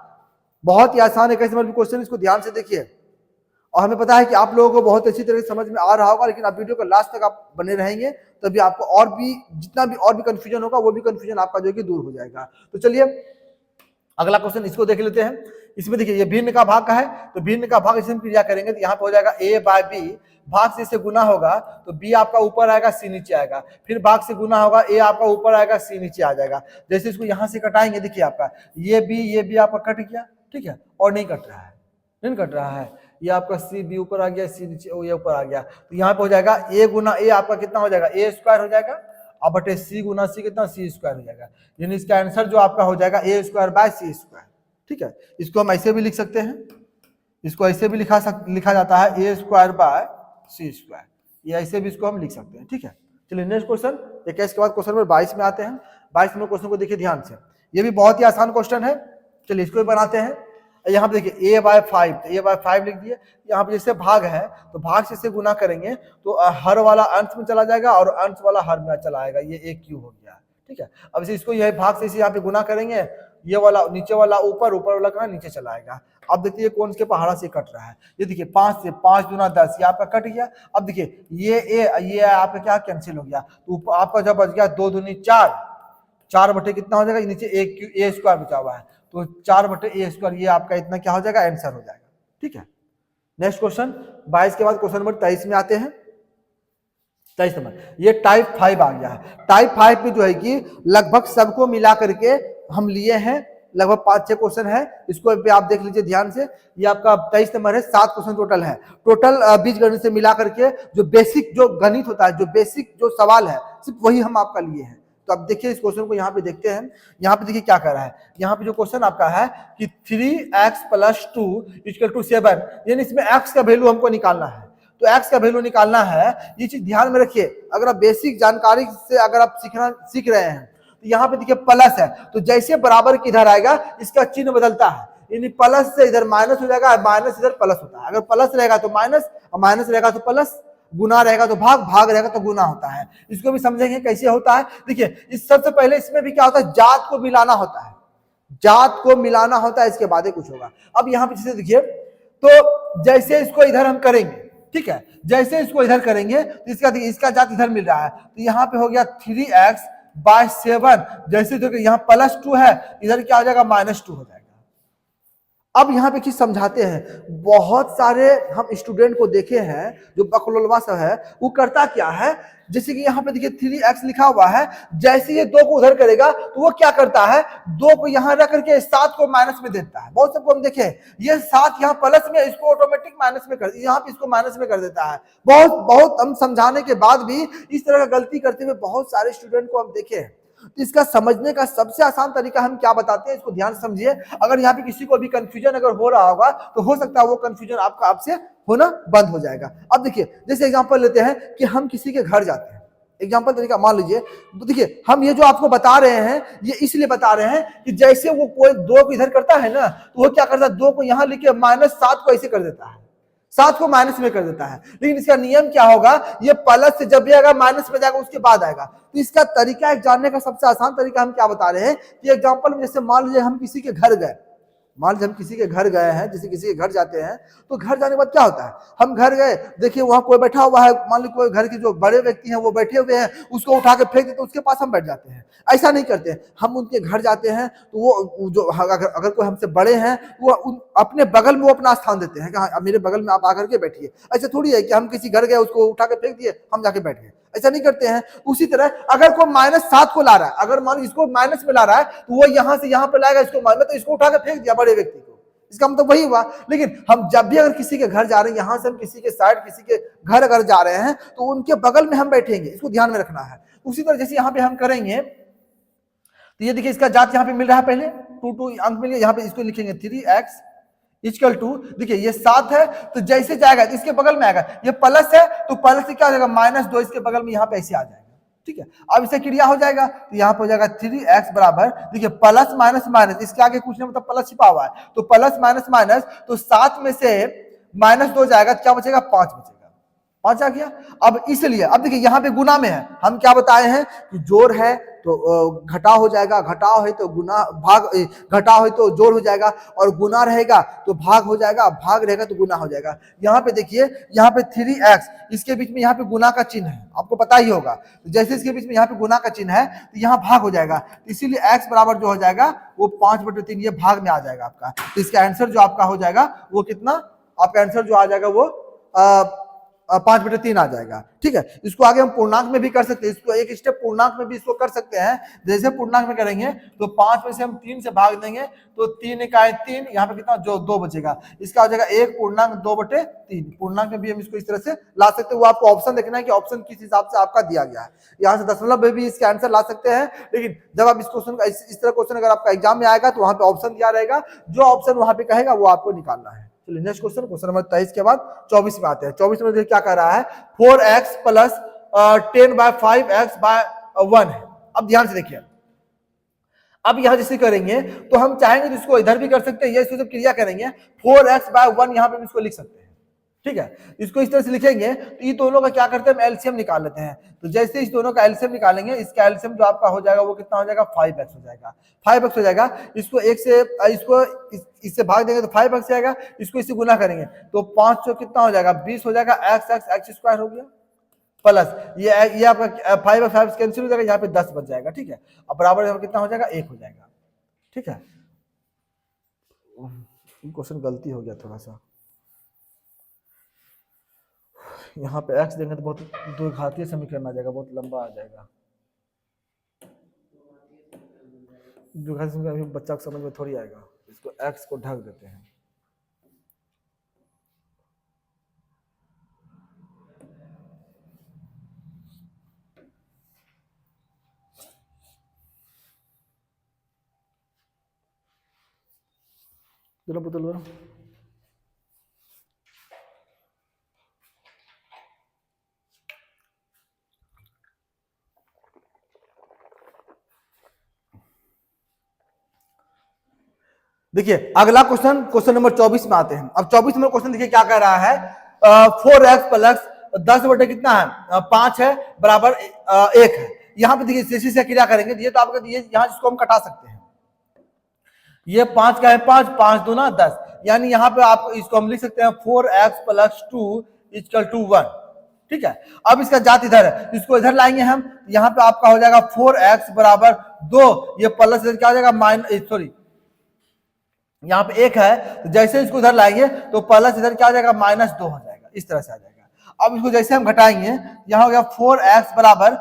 बहुत ही आसान 21 नंबर क्वेश्चन, इसको ध्यान से देखिए। और हमें पता है कि आप लोगों को बहुत अच्छी तरह से समझ में आ रहा होगा, लेकिन आप वीडियो को लास्ट तक आप बने रहेंगे तभी आपको और भी जितना भी और भी कंफ्यूजन होगा वो भी कंफ्यूजन आपका जो है कि दूर हो जाएगा। तो चलिए अगला क्वेश्चन इसको देख लेते हैं। इसमें देखिए ये भिन्न का भाग का है, तो भिन्न का भाग इसे हम क्रिया करेंगे तो यहाँ पे हो जाएगा a बाय बी, भाग से इसे गुना होगा तो b आपका ऊपर आएगा c नीचे आएगा, फिर भाग से गुना होगा a आपका ऊपर आएगा c नीचे आ जाएगा। जैसे इसको यहाँ से कटाएंगे, देखिए आपका ये b आपका कट गया, ठीक है, और नहीं कट रहा है, नहीं कट रहा है, ये आपका सी बी ऊपर आ गया, सी नीचे ये ऊपर आ गया, तो यहाँ पे हो जाएगा a गुना a आपका कितना हो जाएगा a स्क्वायर हो जाएगा, अब बटे c गुना c कितना c स्क्वायर हो जाएगा, यानी इसका आंसर जो आपका हो जाएगा a square by c square. ठीक है, इसको हम ऐसे भी लिख सकते हैं, इसको ऐसे भी लिखा जाता है a square by c square, ये ऐसे भी इसको हम लिख सकते हैं। ठीक है, चलिए नेक्स्ट क्वेश्चन 21 के बाद क्वेश्चन नंबर 22 में आते हैं। 22 नंबर क्वेश्चन को देखिए ध्यान से, ये भी बहुत ही आसान क्वेश्चन है। चलिए इसको भी बनाते हैं। यहाँ पे देखिए a बाय 5, तो a बाय 5 लिख दिए, यहाँ पे जैसे भाग है तो भाग से इसे गुना करेंगे तो हर वाला अंश में चला जाएगा और अंश वाला हर में चला आएगा, ये एक क्यू हो गया। ठीक है, अब इसे इसको यह भाग से इसे यहाँ पे गुना करेंगे, ये वाला नीचे वाला ऊपर, ऊपर वाला कहाँ नीचे चला आएगा। अब देखिए कौन के पहाड़ा से कट रहा है, ये देखिए 5 से 5 गुना 10, ये आपका कट गया। अब देखिए ये आपका क्या कैंसिल हो गया, तो आपका जब बच गया 2 दूनी 4, 4 बटे कितना हो जाएगा, नीचे एक a स्क्वायर बचा हुआ है, तो 4 बटे a स्क्वायर, ये आपका इतना क्या हो जाएगा, आंसर हो जाएगा। ठीक है, नेक्स्ट क्वेश्चन 22 के बाद क्वेश्चन नंबर 23 में आते हैं। 23 नंबर, ये टाइप 5 आ गया है। टाइप 5 में जो है कि लगभग सबको मिला करके हम लिए हैं, लगभग 5-6 क्वेश्चन है, इसको भी आप देख लीजिए ध्यान से। ये आपका 23 नंबर है, 7 क्वेश्चन टोटल है। टोटल बीज गणित से मिला करके जो बेसिक जो गणित होता है, जो बेसिक जो सवाल है, सिर्फ वही हम आपका लिए हैं। तो अब देखिए इस क्वेश्चन को यहाँ पे देखते हैं। यहाँ पे देखिए क्या कर रहा है, यहाँ पे जो क्वेश्चन आपका है कि 3x + 2 = 7, यानी इसमें x का वैल्यू हमको निकालना है। तो x का वैल्यू निकालना है, ये चीज ध्यान में रखिए। अगर आप बेसिक जानकारी से अगर आप सीख रहे हैं, तो यहाँ पे देखिए प्लस है, तो जैसे बराबर किधर आएगा इसका चिन्ह बदलता है, यानी प्लस से इधर माइनस हो जाएगा, माइनस इधर प्लस होता है। अगर प्लस रहेगा तो माइनस, और माइनस रहेगा तो प्लस, गुना रहेगा तो भाग, भाग रहेगा तो गुना होता है। इसको भी समझेंगे कैसे होता है। देखिए इस सबसे पहले इसमें भी क्या होता है, जात को मिलाना होता है, जात को मिलाना होता है, इसके बाद ही कुछ होगा। अब यहाँ पे जैसे देखिए, तो जैसे इसको इधर हम करेंगे, ठीक है, जैसे इसको इधर करेंगे तो इसका जात इधर मिल रहा है, तो यहाँ पे हो गया 3x/7, जैसे जो यहाँ +2 है, इधर क्या हो जाएगा, -2 हो जाएगा। अब यहाँ पे चीज समझाते हैं, बहुत सारे हम स्टूडेंट को देखे हैं जो बकलोलवा सब है, वो करता क्या है, जैसे कि यहाँ पे देखिए 3x लिखा हुआ है, जैसे ये 2 को उधर करेगा तो वो क्या करता है, 2 को यहाँ रख करके 7 को माइनस में देता है। बहुत सबको हम देखे, ये 7 यहाँ प्लस में, इसको ऑटोमेटिक माइनस में कर, यहाँ पे इसको माइनस में कर देता है। बहुत हम समझाने के बाद भी इस तरह का गलती करते हुए बहुत सारे स्टूडेंट को हम देखे। तो इसका समझने का सबसे आसान तरीका हम क्या बताते हैं, इसको ध्यान से समझिए। अगर यहाँ पे किसी को भी कंफ्यूजन अगर हो रहा होगा तो हो सकता है वो कंफ्यूजन आपका आपसे होना बंद हो जाएगा। अब देखिए जैसे एग्जांपल लेते हैं कि हम किसी के घर जाते हैं, एग्जांपल तरीका मान लीजिए, तो देखिए हम ये जो आपको बता रहे हैं, ये इसलिए बता रहे हैं कि जैसे वो कोई 2 को इधर करता है ना, तो वो क्या करता है, 2 को यहाँ लिखे -7 को ऐसे कर देता है, 7 को माइनस में कर देता है। लेकिन इसका नियम क्या होगा, ये प्लस से जब भी आएगा माइनस में जाएगा, उसके बाद आएगा। तो इसका तरीका एक जानने का सबसे आसान तरीका हम क्या बता रहे हैं कि एग्जांपल में जैसे मान लीजिए हम किसी के घर गए, मान लीजिए हम किसी के घर गए हैं, जैसे किसी के घर जाते हैं, तो घर जाने के बाद क्या होता है, हम घर गए, देखिए वहां कोई बैठा हुआ है, मान लीजिए कोई घर के जो बड़े व्यक्ति हैं वो बैठे हुए हैं, उसको उठा के फेंक देते, उसके पास हम बैठ जाते हैं। ऐसा नहीं करते हैं, हम उनके घर जाते हैं तो वो जो अगर कोई हमसे बड़े हैं, वो अपने बगल में वो अपना स्थान देते हैं कि हाँ मेरे बगल में आप आकर के बैठिए। ऐसा थोड़ी है कि हम किसी घर गए, उसको उठा के फेंक दिए, हम जाके बैठ गए, ऐसा नहीं करते हैं। उसी तरह अगर कोई -7 को ला रहा है, अगर मान इसको माइनस में ला रहा है, तो वो यहां से यहां पे लाएगा, इसको तो इसको उठा के फेंक दिया बड़े व्यक्ति को, इसका मतलब वही हुआ। लेकिन हम जब भी अगर किसी के घर जा रहे हैं, यहां से हम किसी के साइड किसी के घर अगर जा रहे हैं, तो उनके बगल में हम बैठेंगे, इसको ध्यान में रखना है। उसी तरह जैसे यहाँ पे हम करेंगे, तो ये देखिए इसका जात यहाँ पे मिल रहा है, पहले 2 अंक मिल गया, यहाँ पे इसको लिखेंगे 3x इक्वल टू, देखिए ये 7 है, तो जैसे जाएगा तो इसके बगल में आएगा, ये प्लस है तो प्लस से क्या हो जाएगा, -2 इसके बगल में यहाँ पे ऐसे आ जाएगा। ठीक है, अब इसे क्रिया हो जाएगा, तो यहाँ पे हो जाएगा 3x बराबर, देखिए प्लस माइनस माइनस, इसके आगे कुछ नहीं, मतलब प्लस छिपा हुआ है, तो प्लस माइनस माइनस, तो 7 में से -2 जाएगा, क्या बचेगा, 5 बचेगा, 5 आ गया। अब इसलिए अब देखिए यहाँ पे गुना में है, हम क्या बताए हैं कि जोड़ है तो घटाव हो जाएगा, घटाव है तो गुना, भाग, घटाव है तो जोड़ हो जाएगा, और गुना रहेगा तो भाग हो जाएगा, भाग रहेगा तो गुना हो जाएगा। यहाँ पे देखिए, यहाँ पे 3x, इसके बीच में यहाँ पे गुना का चिन्ह है, आपको पता ही होगा, तो जैसे इसके बीच में यहाँ पे गुना का चिन्ह है, तो यहाँ भाग हो जाएगा, तो इसीलिए x बराबर जो हो जाएगा वो 5/3 ये भाग में आ जाएगा आपका। तो इसका आंसर जो आपका हो जाएगा वो कितना, आपका आंसर जो आ जाएगा वो 5/3 आ जाएगा। ठीक है, इसको आगे हम पूर्णांक में भी कर सकते हैं, इसको एक स्टेप पूर्णांक में भी इसको कर सकते हैं। जैसे पूर्णांक में करेंगे तो 5 में से हम 3 से भाग देंगे, तो 3 इकाई 3, यहाँ पे कितना, जो 2 बचेगा, इसका हो जाएगा 1 पूर्णांक 2/3। पूर्णांक में भी हम इसको इस तरह से ला सकते हैं, वो आपको ऑप्शन देखना है कि ऑप्शन किस हिसाब से आपका दिया गया है। यहाँ से दशमलव में भी इसके आंसर ला सकते हैं, लेकिन जब आप इस क्वेश्चन का इस तरह क्वेश्चन अगर आपका एग्जाम में आएगा तो वहां पे ऑप्शन दिया रहेगा, जो ऑप्शन वहां पे कहेगा वो आपको निकालना है। चलिए नेक्स्ट क्वेश्चन नंबर 23 के बाद 24 में आते हैं। 24 में क्या कह रहा है, 4x प्लस 10/5x/1 है। अब ध्यान से देखिए, अब यहां जैसे करेंगे तो हम चाहेंगे तो इसको इधर भी कर सकते हैं, ये इसको जब क्रिया करेंगे 4x/1 यहां पे इसको लिख सकते हैं। ठीक है, इसको इस तरह से लिखेंगे तो ये दोनों का क्या करते हैं, हम एलसीएम निकाल लेते हैं। तो जैसे इस दोनों का एलसीएम निकालेंगे, इसका एलसीएम जो आपका हो जाएगा वो कितना हो जाएगा, 5x हो जाएगा, 5x हो जाएगा। इसको एक से इसको इससे भाग देंगे तो 5x आएगा, इसको इससे गुना करेंगे तो 5 कितना हो जाएगा, 20 हो जाएगा, x² हो गया, प्लस ये आपका 5x कैंसिल हो जाएगा, यहाँ पे 10 बच जाएगा। ठीक है, अब बराबर कितना हो जाएगा, 1 हो जाएगा। ठीक है, क्वेश्चन गलती हो गया थोड़ा सा, यहाँ पे x देंगे तो बहुत द्विघातीय समीकरण आ जाएगा, बहुत लंबा आ जाएगा। द्विघातीय समीकरण बच्चा को समझ में थोड़ी आएगा, इसको x को ढक देते हैं। चलो पुतल देखिए अगला क्वेश्चन नंबर 24 में आते हैं। अब 24 नंबर क्वेश्चन देखिए क्या कह रहा है, 4x प्लस 10 कितना है, 5 है, बराबर 1 है। यहाँ पे देखिए जैसे से क्रिया करेंगे, ये तो आपका ये यहाँ जिसको हम कटा सकते हैं, ये 5 का है 5, 5 दूना 10, यानी यहाँ पे आप इसको हम लिख सकते हैं 4x प्लस 2 इक्वल टू 1। ठीक है, अब इसका जात इधर है, इसको इधर लाएंगे हम, यहाँ पे आपका हो जाएगा 4x बराबर 2, ये प्लस इधर क्या हो जाएगा माइनस, सॉरी यहाँ पे 1 है, तो जैसे इसको इधर लाएंगे तो प्लस इधर क्या हो जाएगा, -2 हो जाएगा, इस तरह से आ जाएगा। अब इसको जैसे हम घटाएंगे, यहाँ हो गया 4x बराबर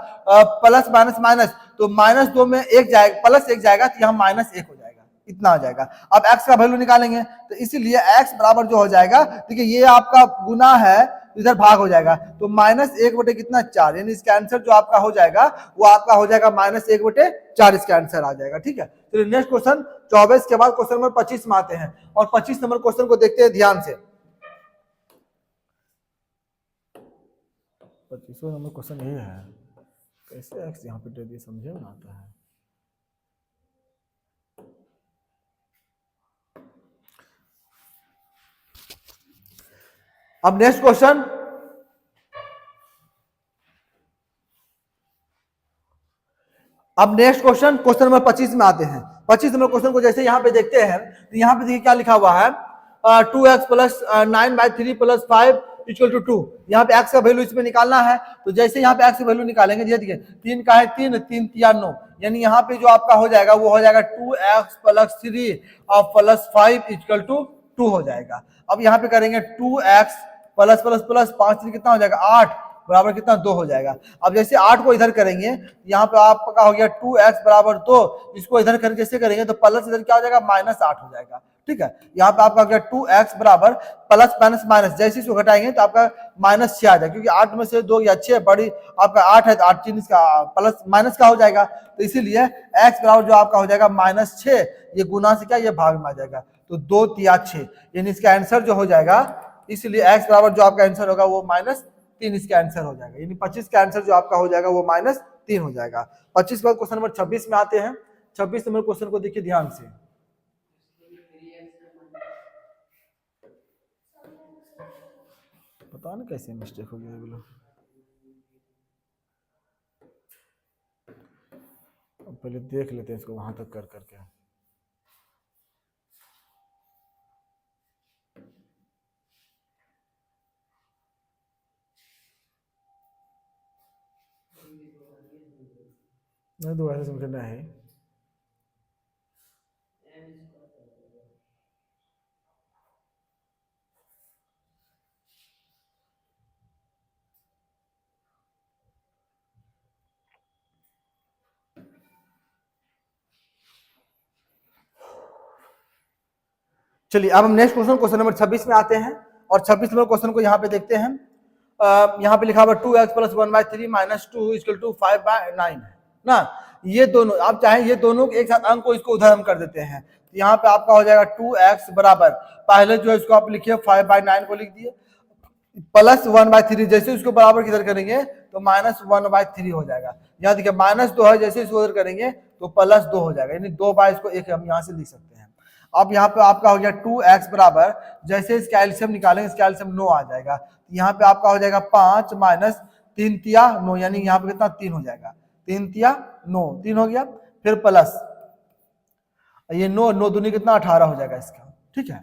प्लस माइनस माइनस, तो -2 में 1 जाएगा, प्लस 1 जाएगा तो यहाँ -1 हो जाएगा, इतना आ जाएगा। अब x का वैल्यू निकालेंगे, तो इसीलिए x बराबर जो हो जाएगा, देखिए ये आपका गुना है, इधर भाग हो जाएगा, तो -1 कितना 4, यानी इसका आंसर जो आपका हो जाएगा वो आपका हो जाएगा -1/4, इसका आंसर आ जाएगा। ठीक है, तो नेक्स्ट क्वेश्चन 24 के बाद क्वेश्चन नंबर 25 में आते हैं, और 25 नंबर क्वेश्चन को देखते हैं ध्यान से। 25 नंबर क्वेश्चन ये है, कैसे x यहाँ पे दे दिए, समझे ना आता है। अब नेक्स्ट क्वेश्चन, अब नेक्स्ट क्वेश्चन, क्वेश्चन नंबर 25 में आते हैं। 25 नंबर क्वेश्चन को जैसे यहाँ पे देखते हैं तो यहाँ पे देखिए क्या लिखा हुआ है, 2x plus 9/3 plus 5 equal to 2। यहाँ पे x का वैल्यू इसमें निकालना है। तो जैसे यहाँ पे x का वैल्यू निकालेंगे, देखिए 3 का है 3, 3 तिया 9, यानी यहाँ पे जो आपका हो जाएगा वो हो जाएगा 2x प्लस 3 और प्लस 5 इक्वल टू 2 हो जाएगा। अब यहाँ पे करेंगे 2x प्लस प्लस प्लस 5 कितना हो जाएगा 8 बराबर कितना 2 हो जाएगा। अब जैसे 8 को इधर करेंगे, यहाँ पे आपका हो गया 2x बराबर 2, इसको इधर कर जैसे करेंगे तो प्लस इधर क्या हो जाएगा -8 हो जाएगा। ठीक है, यहाँ पे आपका हो गया 2x बराबर प्लस माइनस माइनस, जैसे इसको घटाएंगे तो आपका -6 आ जाएगा, क्योंकि 8 में से 2 या 6 बड़ी आपका 8 है तो 8 3 इसका प्लस माइनस का हो जाएगा। तो इसीलिए x बराबर जो आपका हो जाएगा -6, ये गुना से क्या ये भाग में आ जाएगा, तो 2 तिया 6, यानी इसका आंसर जो हो जाएगा, इसलिए x बराबर जो आपका आंसर होगा वो -3 इसका आंसर हो जाएगा, यानी 25 का आंसर जो आपका हो जाएगा वो -3 हो जाएगा। 25 के बाद क्वेश्चन नंबर 26 में आते हैं। 26 नंबर क्वेश्चन को देखिए ध्यान से। पता नहीं कैसे मिस्टेक हो गया बोलो, पहले देख लेते हैं इसको वहां तक कर करके। नहीं दोबारा से समझना है। चलिए अब हम नेक्स्ट क्वेश्चन, क्वेश्चन नंबर 26 में आते हैं। और 26 नंबर क्वेश्चन को यहाँ पे देखते हैं। यहाँ पे लिखा हुआ 2x plus 1/3 minus 2 equal to 5/9 है ना। ये दोनों आप चाहें ये दोनों एक साथ अंक को इसको उधर हम कर देते हैं, तो यहाँ पे आपका हो जाएगा 2x बराबर, पहले जो है इसको आप लिखिए 5/9 को लिख दिए, प्लस 1/3, जैसे उसको बराबर किधर करेंगे तो -1/3 हो जाएगा। यहाँ देखिए -2 है, जैसे इसको उधर करेंगे तो +2 हो जाएगा, यानी 2/1 हम यहाँ से लिख सकते हैं। अब यहाँ पे आपका हो गया 2x बराबर, जैसे इसका एलसीएम निकालेंगे, इसका एलसीएम 9 आ जाएगा, यहाँ पे आपका हो जाएगा 5 माइनस 3 तिया 9, यानी यहाँ पे कितना 3 हो जाएगा, 3 तिया 9, 3 हो गया, फिर प्लस ये 9 दूनी कितना 18 हो जाएगा इसका। ठीक है,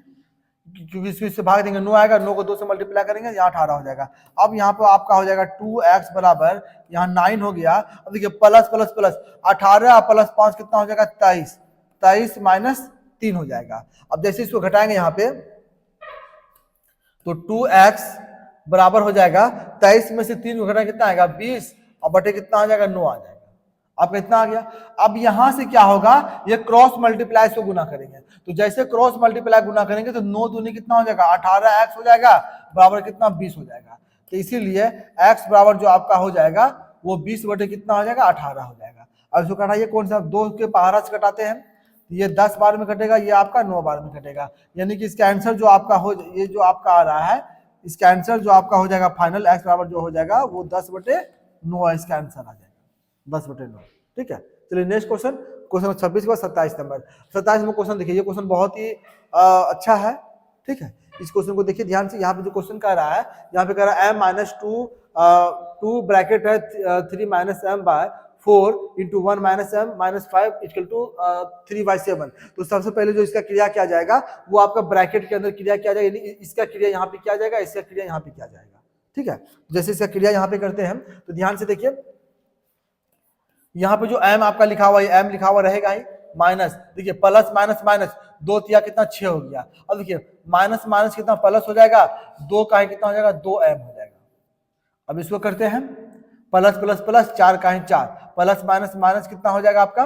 क्योंकि इससे भाग देंगे 9 आएगा, 9 को 2 से मल्टीप्लाई करेंगे, यहाँ 18 हो जाएगा। अब यहाँ पे आपका हो जाएगा 2x बराबर, यहाँ 9 हो गया। अब देखिए प्लस प्लस प्लस 18 प्लस 5 कितना हो जाएगा 23, 23 माइनस 3 हो जाएगा। अब जैसे इसको घटाएंगे यहाँ पे तो 2x बराबर हो जाएगा 23 में से 3 को घटा कितना आएगा 20, और बटे कितना आ जाएगा 9 आ जाएगा। आपका इतना आ गया। अब यहां से क्या होगा, ये क्रॉस मल्टीप्लाई से गुना करेंगे, तो जैसे क्रॉस मल्टीप्लाई गुना करेंगे तो 9 दूनी कितना हो जाएगा 18x हो जाएगा, बराबर कितना 20 हो जाएगा। तो इसीलिए x बराबर जो आपका हो जाएगा वो 20 बटे कितना हो जाएगा 18 हो जाएगा। अब इसको कटाइए, कौन सा 2 के पहाड़ा से कटाते हैं, ये 10 बार में कटेगा, ये आपका 9 बार में कटेगा, यानी कि इसका आंसर जो आपका हो, ये जो आपका आ रहा है, इसका आंसर जो आपका हो जाएगा फाइनल x बराबर जो हो जाएगा वो 10/9 इसका आंसर आ जाएगा, 10/9। ठीक है, चलिए नेक्स्ट क्वेश्चन, क्वेश्चन 26 का 27 नंबर। 27 नंबर क्वेश्चन देखिए, ये क्वेश्चन बहुत ही अच्छा है। ठीक है, इस क्वेश्चन को देखिए ध्यान से। यहाँ पे जो क्वेश्चन कह रहा है, यहाँ पे कह रहा है m-2 ब्रैकेट है 3 - m/4 × 1 - m-5 इक्वल टू 3/7। तो सबसे पहले जो इसका क्रिया किया जाएगा वो आपका ब्रैकेट के अंदर क्रिया किया जाएगा, यानी इसका क्रिया यहाँ पे किया जाएगा, इसका क्रिया यहाँ पे किया जाएगा। ठीक है, जैसे इसका क्रिया यहाँ पे करते हैं तो ध्यान से देखिए, यहाँ पे जो m आपका लिखा हुआ है, m लिखा हुआ रहेगा ही, माइनस देखिए प्लस माइनस माइनस 2 तिया कितना 6 हो गया। अब देखिए माइनस माइनस कितना प्लस हो जाएगा, 2 का है कितना हो जाएगा 2m हो जाएगा। अब इसको करते हैं प्लस प्लस प्लस 4 का है 4, प्लस माइनस माइनस कितना हो जाएगा आपका,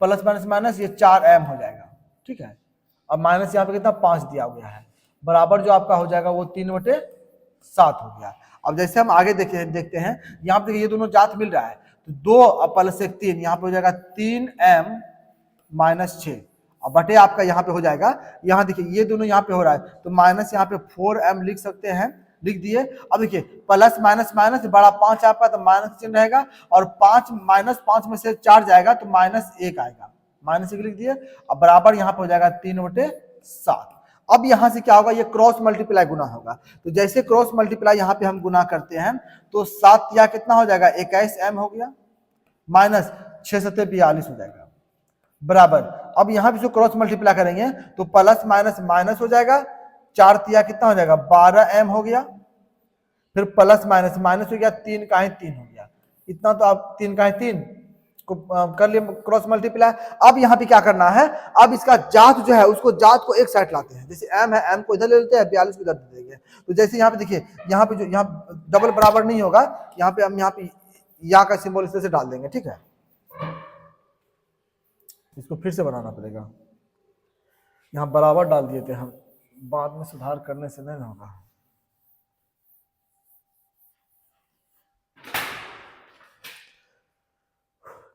प्लस माइनस माइनस ये 4m हो जाएगा। ठीक है, अब माइनस यहाँ पे कितना 5 दिया गया है, बराबर जो आपका हो जाएगा वो 3/7 हो गया। अब जैसे हम आगे देखते हैं, यहाँ पे देखिए ये दोनों जात मिल रहा है, तो 2 प्लस 1 3, यहाँ पे हो जाएगा 3m - 6, और बटे आपका यहाँ पे हो जाएगा, यहाँ देखिए ये दोनों यहाँ पे हो रहा है तो माइनस यहाँ पे 4m लिख सकते हैं, लिख दिए। अब देखिए प्लस माइनस माइनस बड़ा 5 आपका तो माइनस चिन्ह रहेगा, और 5 -5 में से 4 जाएगा तो -1 आएगा, -1 लिख दिए। अब बराबर यहाँ पे हो जाएगा 3/7। अब यहाँ से क्या होगा, ये क्रॉस मल्टीप्लाई गुना होगा, तो जैसे क्रॉस मल्टीप्लाई यहाँ पे हम गुना करते हैं तो 7 या कितना हो जाएगा 21m हो गया, माइनस 6 सत्ते 42 हो जाएगा बराबर। अब यहाँ पे जो क्रॉस मल्टीप्लाई करेंगे तो प्लस माइनस माइनस हो जाएगा, 4 तिया कितना हो जाएगा 12m हो गया, फिर प्लस माइनस माइनस हो गया, 3 का 3 हो गया, इतना तो आप 3 का 3 को कर लिए क्रॉस मल्टीप्लाई। अब यहाँ पे क्या करना है, अब इसका जात जो है उसको जात को एक साइड लाते हैं, जैसे m है m को इधर ले लेते हैं, 42 को इधर दे देंगे। तो जैसे यहाँ पे देखिए, यहाँ पे जो यहाँ डबल बराबर नहीं होगा, यहाँ पे हम यहाँ पे या का सिंबल इस तरह से डाल देंगे, ठीक है। इसको फिर से बनाना पड़ेगा, यहाँ बराबर डाल दिए थे हम, बाद में सुधार करने से नहीं होगा।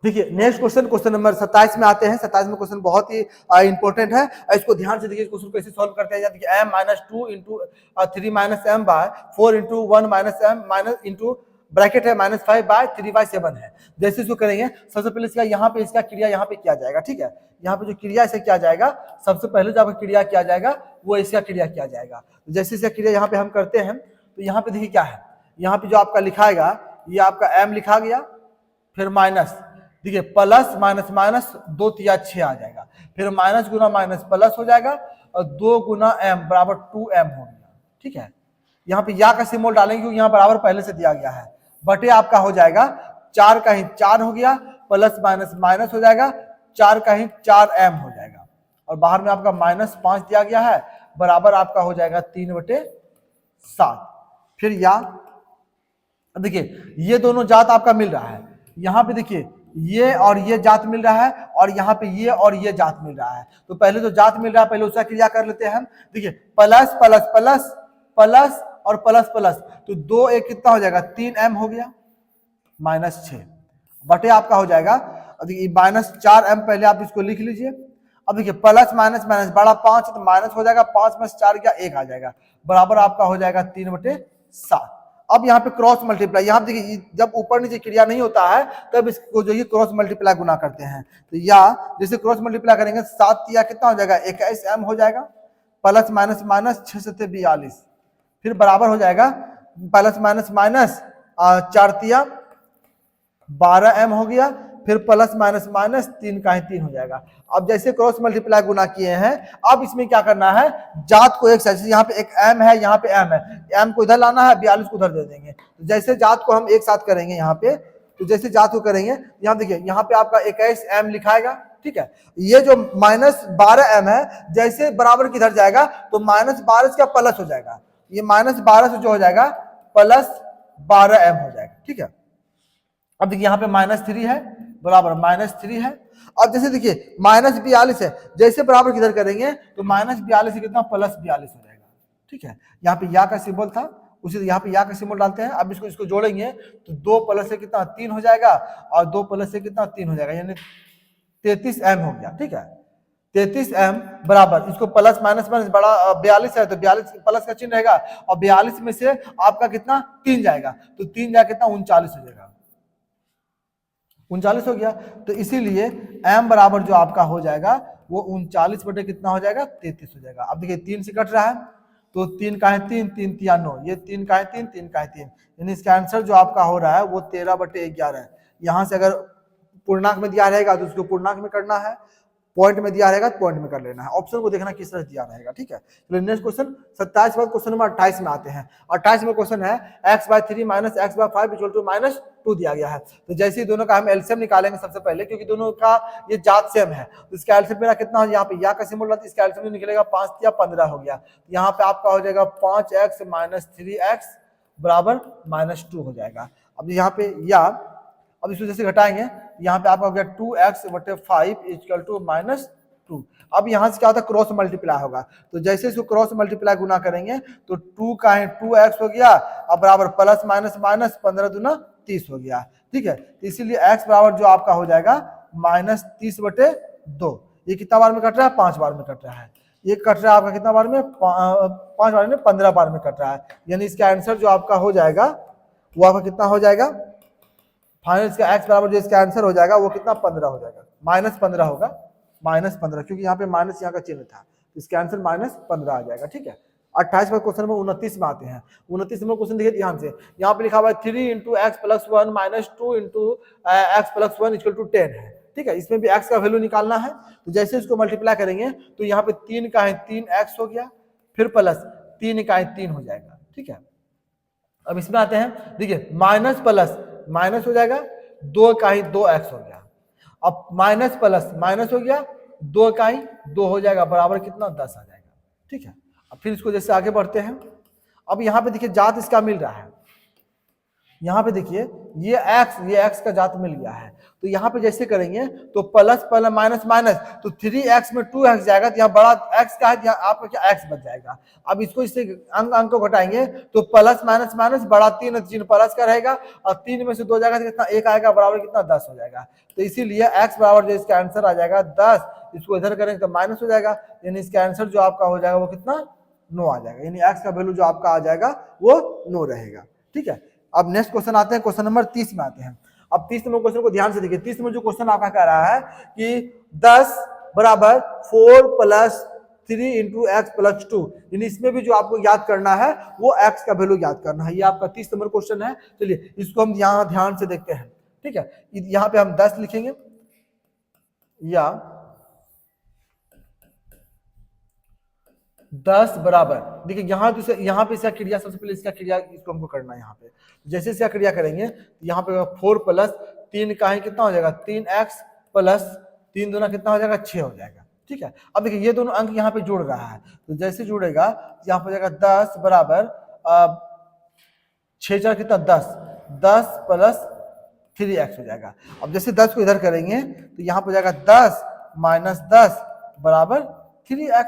देखिए नेक्स्ट क्वेश्चन, क्वेश्चन नंबर 27 में आते हैं। 27 में क्वेश्चन बहुत ही इंपॉर्टेंट है, इसको ध्यान से देखिए। क्वेश्चन कैसे सॉल्व करते हैं, देखिए m minus 2 into 3 minus M by 4 into 1 minus M minus into bracket है माइनस 5 बाय 3 बाय 7 है। जैसे इसको करेंगे, सबसे पहले इसका यहाँ पे इसका क्रिया यहाँ पे किया जाएगा, ठीक है। यहाँ पे जो क्रिया इसे किया जाएगा, सबसे पहले जो आपका क्रिया किया जाएगा वो इसका क्रिया किया जाएगा। जैसे इसका क्रिया यहाँ पे हम करते हैं, तो यहाँ पे देखिए क्या है, यहाँ पे जो आपका लिखाएगा ये आपका m लिखा गया, फिर माइनस, देखिए प्लस माइनस माइनस 2 तिया 6 आ जाएगा, फिर माइनस गुना माइनस प्लस हो जाएगा, और 2 गुना m बराबर 2m हो गया, ठीक है। यहाँ पे या का सिंबल डालेंगे क्योंकि यहाँ बराबर पहले से दिया गया है, बटे आपका हो जाएगा 4 का 4 हो गया, प्लस माइनस माइनस हो जाएगा, 4 का 4m हो जाएगा, और बाहर में आपका माइनस 5 दिया गया है, बराबर आपका हो जाएगा 3/7। फिर या, अब देखिए ये दोनों जात आपका मिल रहा है, यहाँ पे देखिए ये और ये जात मिल रहा है, और यहाँ पे ये और ये जात मिल रहा है। तो पहले जो जात मिल रहा है पहले उसका क्रिया कर लेते हैं हम। देखिए प्लस प्लस प्लस प्लस और प्लस प्लस, तो 2 1 कितना हो जाएगा 3m हो गया, माइनस 6 बटे आपका हो जाएगा, देखिए माइनस 4m पहले आप इसको लिख लीजिए। अब देखिए प्लस माइनस माइनस बड़ा 5 तो माइनस हो जाएगा, 5 में 4 गया 1 आ जाएगा, बराबर आपका हो जाएगा 3/7। अब यहाँ पे क्रॉस मल्टीप्लाई, यहाँ देखिए जब ऊपर नीचे क्रिया नहीं होता है तब इसको जो ये क्रॉस मल्टीप्लाई गुना करते हैं। तो या जैसे क्रॉस मल्टीप्लाई करेंगे 7 तिया कितना हो जाएगा 21m हो जाएगा, प्लस माइनस माइनस 6 सत्ते 42, फिर बराबर हो जाएगा प्लस माइनस माइनस 4 तिया 12m हो गया, फिर प्लस माइनस माइनस 3 का 3 हो जाएगा। अब जैसे क्रॉस मल्टीप्लाई गुना किए हैं, अब इसमें क्या करना है, जात को एक साइड, यहाँ पे एक m है, यहाँ पे m है, m को इधर लाना है, 42 को उधर दे देंगे। तो जैसे जात को हम एक साथ करेंगे यहाँ पे, तो जैसे जात को करेंगे, यहाँ देखिए यहाँ पे आपका 21m लिखाएगा, ठीक है। ये जो माइनस 12m है, जैसे बराबर किधर जाएगा तो माइनस 12 का प्लस हो जाएगा, ये माइनस 12 से जो हो जाएगा प्लस 12m हो जाएगा, ठीक है। अब देखिए यहाँ पे -3 है, बराबर -3 है। अब जैसे देखिए -42 है, जैसे बराबर किधर करेंगे तो -42 से कितना +42 हो जाएगा, ठीक है। यहाँ पे या का सिंबल था, उसी यहाँ पे या का सिंबल डालते हैं। अब इसको जोड़ेंगे तो 2 प्लस से कितना 3 हो जाएगा, और 2 प्लस से कितना 3 हो जाएगा, यानी 33m हो गया, ठीक है। 33m बराबर, इसको प्लस माइनस माइनस बड़ा 42 है तो 42 प्लस का चिन्ह रहेगा, और 42 में से आपका कितना 3 जाएगा, तो 3 जाए कितना 39 हो जाएगा, 39 हो गया। तो इसीलिए m बराबर जो आपका हो जाएगा वो 39 बटे कितना हो जाएगा 33 हो जाएगा। अब देखिए 3 से कट रहा है, तो 3 का 3 3 तिया 9, ये 3 का 3 3 का 3, यानी इसका आंसर जो आपका हो रहा है वो 13/11 है। यहाँ से अगर पूर्णांक में दिया रहेगा तो उसको पूर्णांक में करना है, पॉइंट में दिया रहेगा तो पॉइंट में कर लेना है, ऑप्शन को देखना किस तरह दिया रहेगा, ठीक है। चलिए नेक्स्ट क्वेश्चन 27 बाद क्वेश्चन नंबर 28 में आते हैं। 28 में क्वेश्चन है x/3 minus x/5 equal to -2 दिया गया है। तो जैसे ही दोनों का हम एलसीएम निकालेंगे सबसे पहले, क्योंकि दोनों का ये जात सेम है, तो इसका एलसीएम मेरा कितना हो, यहाँ पे या का सिंबल रहता है, इसका एलसीएम निकलेगा 5 या 15 हो गया। यहाँ पे आपका हो जाएगा 5x माइनस 3x बराबर -2 हो जाएगा। अब यहाँ पे या, अब इसको जैसे घटाएंगे, यहाँ पे आपका हो गया 2x/5 इक्वल टू -2। अब यहाँ से क्या होता है क्रॉस मल्टीप्लाई होगा, तो जैसे इसको क्रॉस मल्टीप्लाई गुना करेंगे तो 2 का 2x हो गया, अब बराबर प्लस माइनस माइनस 15 दूना 30 हो गया, ठीक है। तो इसीलिए x बराबर जो आपका हो जाएगा -30/2। ये कितना बार में कट रहा है 5 बार में कट रहा है, ये कट रहा है आपका कितना बार में 5 बार में 15 बार में कट रहा है, यानी इसका आंसर जो आपका हो जाएगा वो आपका कितना हो जाएगा, फाइनल इसका x बराबर जो इसका आंसर हो जाएगा वो कितना 15 हो जाएगा, -15 होगा, -15, क्योंकि यहाँ पे माइनस यहाँ का चिन्ह था, इसका आंसर -15 आ जाएगा, ठीक है। 28 पर क्वेश्चन नंबर 29 में आते हैं। 29 नंबर क्वेश्चन देखिए ध्यान से, यहाँ पे लिखा हुआ है 3 into X plus 1 minus 2 into X plus 1 equal to 10 है। ठीक है, इसमें भी x का वैल्यू निकालना है, तो जैसे इसको मल्टीप्लाई करेंगे तो यहाँ पे 3 का है 3x हो गया, फिर प्लस 3 का है 3 हो जाएगा। ठीक है, अब इसमें आते हैं, देखिए माइनस प्लस माइनस हो जाएगा, 2 का ही 2x हो गया, अब माइनस प्लस माइनस हो गया, 2 का ही 2 हो जाएगा, बराबर कितना 10 आ जाएगा। ठीक है, अब फिर इसको जैसे आगे बढ़ते हैं, अब यहाँ पे देखिए जात इसका मिल रहा है, यहाँ पे देखिए ये x का जात मिल गया है, तो यहाँ पे जैसे करेंगे तो प्लस प्लस माइनस माइनस, तो 3x में 2x जाएगा, तो यहाँ बड़ा x का है, यहाँ आपका क्या x बच जाएगा। अब इसको इससे अंक को घटाएंगे तो प्लस माइनस माइनस बड़ा 3 प्लस का रहेगा, और 3 में से 2 जाएगा तो कितना 1 आएगा, बराबर कितना 10 हो जाएगा। तो इसीलिए x बराबर जो इसका आंसर आ जाएगा 10, इसको इधर करेंगे तो माइनस हो जाएगा, यानी इसका आंसर जो आपका हो जाएगा वो कितना 9 आ जाएगा, यानी x का वैल्यू जो आपका आ जाएगा वो 9 रहेगा। ठीक है, अब नेक्स्ट क्वेश्चन आते हैं, क्वेश्चन नंबर 30 में आते हैं। अब 30 नंबर क्वेश्चन को ध्यान से देखिए, 30 नंबर जो क्वेश्चन आपका कह रहा है कि 10 बराबर 4 प्लस 3 इंटू एक्स प्लस 2, यानी इसमें भी जो आपको याद करना है वो x का वैल्यू याद करना है। ये आपका 30 नंबर क्वेश्चन है। चलिए इसको हम यहाँ ध्यान से देखते हैं। ठीक है, यहाँ पे हम 10 लिखेंगे, या 10 बराबर, देखिए यहाँ पे इसका क्रिया, सबसे पहले इसका क्रिया इसको हमको करना है। यहाँ पे जैसे इसका क्रिया करेंगे तो यहाँ पे 4 प्लस 3 का ही कितना हो जाएगा 3x प्लस 3 दूना कितना हो जाएगा 6 हो जाएगा। ठीक है, अब देखिए ये दोनों अंक यहाँ पे जुड़ रहा है, तो जैसे जुड़ेगा यहाँ पे जाएगा 10 बराबर 6 4 कितना 10 प्लस 3x हो जाएगा। अब जैसे 10 को इधर करेंगे तो यहाँ पे जाएगा 10 माइनस 10 बराबर 3x,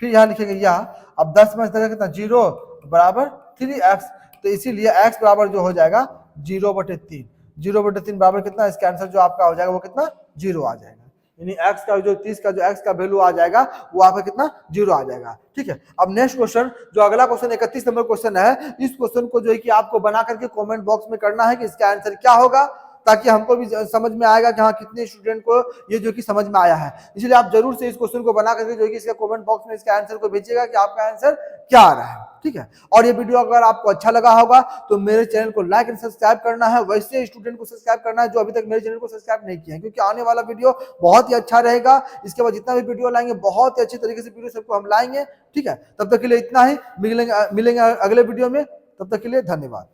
फिर यहाँ लिखेंगे या, अब 10 में कितना 0 बराबर 3x, तो इसीलिए x बराबर जो हो जाएगा 0/3, 0/3 बराबर कितना, इसका आंसर जो आपका हो जाएगा वो कितना 0 आ जाएगा, यानी x का जो 30 का जो x का वैल्यू आ जाएगा वो आपका कितना 0 आ जाएगा। ठीक है, अब नेक्स्ट क्वेश्चन, जो अगला क्वेश्चन 31 नंबर क्वेश्चन है, इस क्वेश्चन को जो है कि आपको बना करके कमेंट बॉक्स में करना है कि इसका आंसर क्या होगा, ताकि हमको भी समझ में आएगा कि हाँ कितने स्टूडेंट को ये जो कि समझ में आया है। इसलिए आप जरूर से इस क्वेश्चन को बना करके जो कि इसका कमेंट बॉक्स में इसके आंसर को भेजिएगा कि आपका आंसर क्या आ रहा है। ठीक है, और ये वीडियो अगर आपको अच्छा लगा होगा तो मेरे चैनल को लाइक एंड सब्सक्राइब करना है, वैसे स्टूडेंट को सब्सक्राइब करना है जो अभी तक मेरे चैनल को सब्सक्राइब नहीं किया है, क्योंकि आने वाला वीडियो बहुत ही अच्छा रहेगा। इसके बाद जितना भी वीडियो लाएंगे बहुत ही अच्छे तरीके से वीडियो सबको हम लाएंगे। ठीक है, तब तक के लिए इतना ही, मिलेंगे अगले वीडियो में, तब तक के लिए धन्यवाद।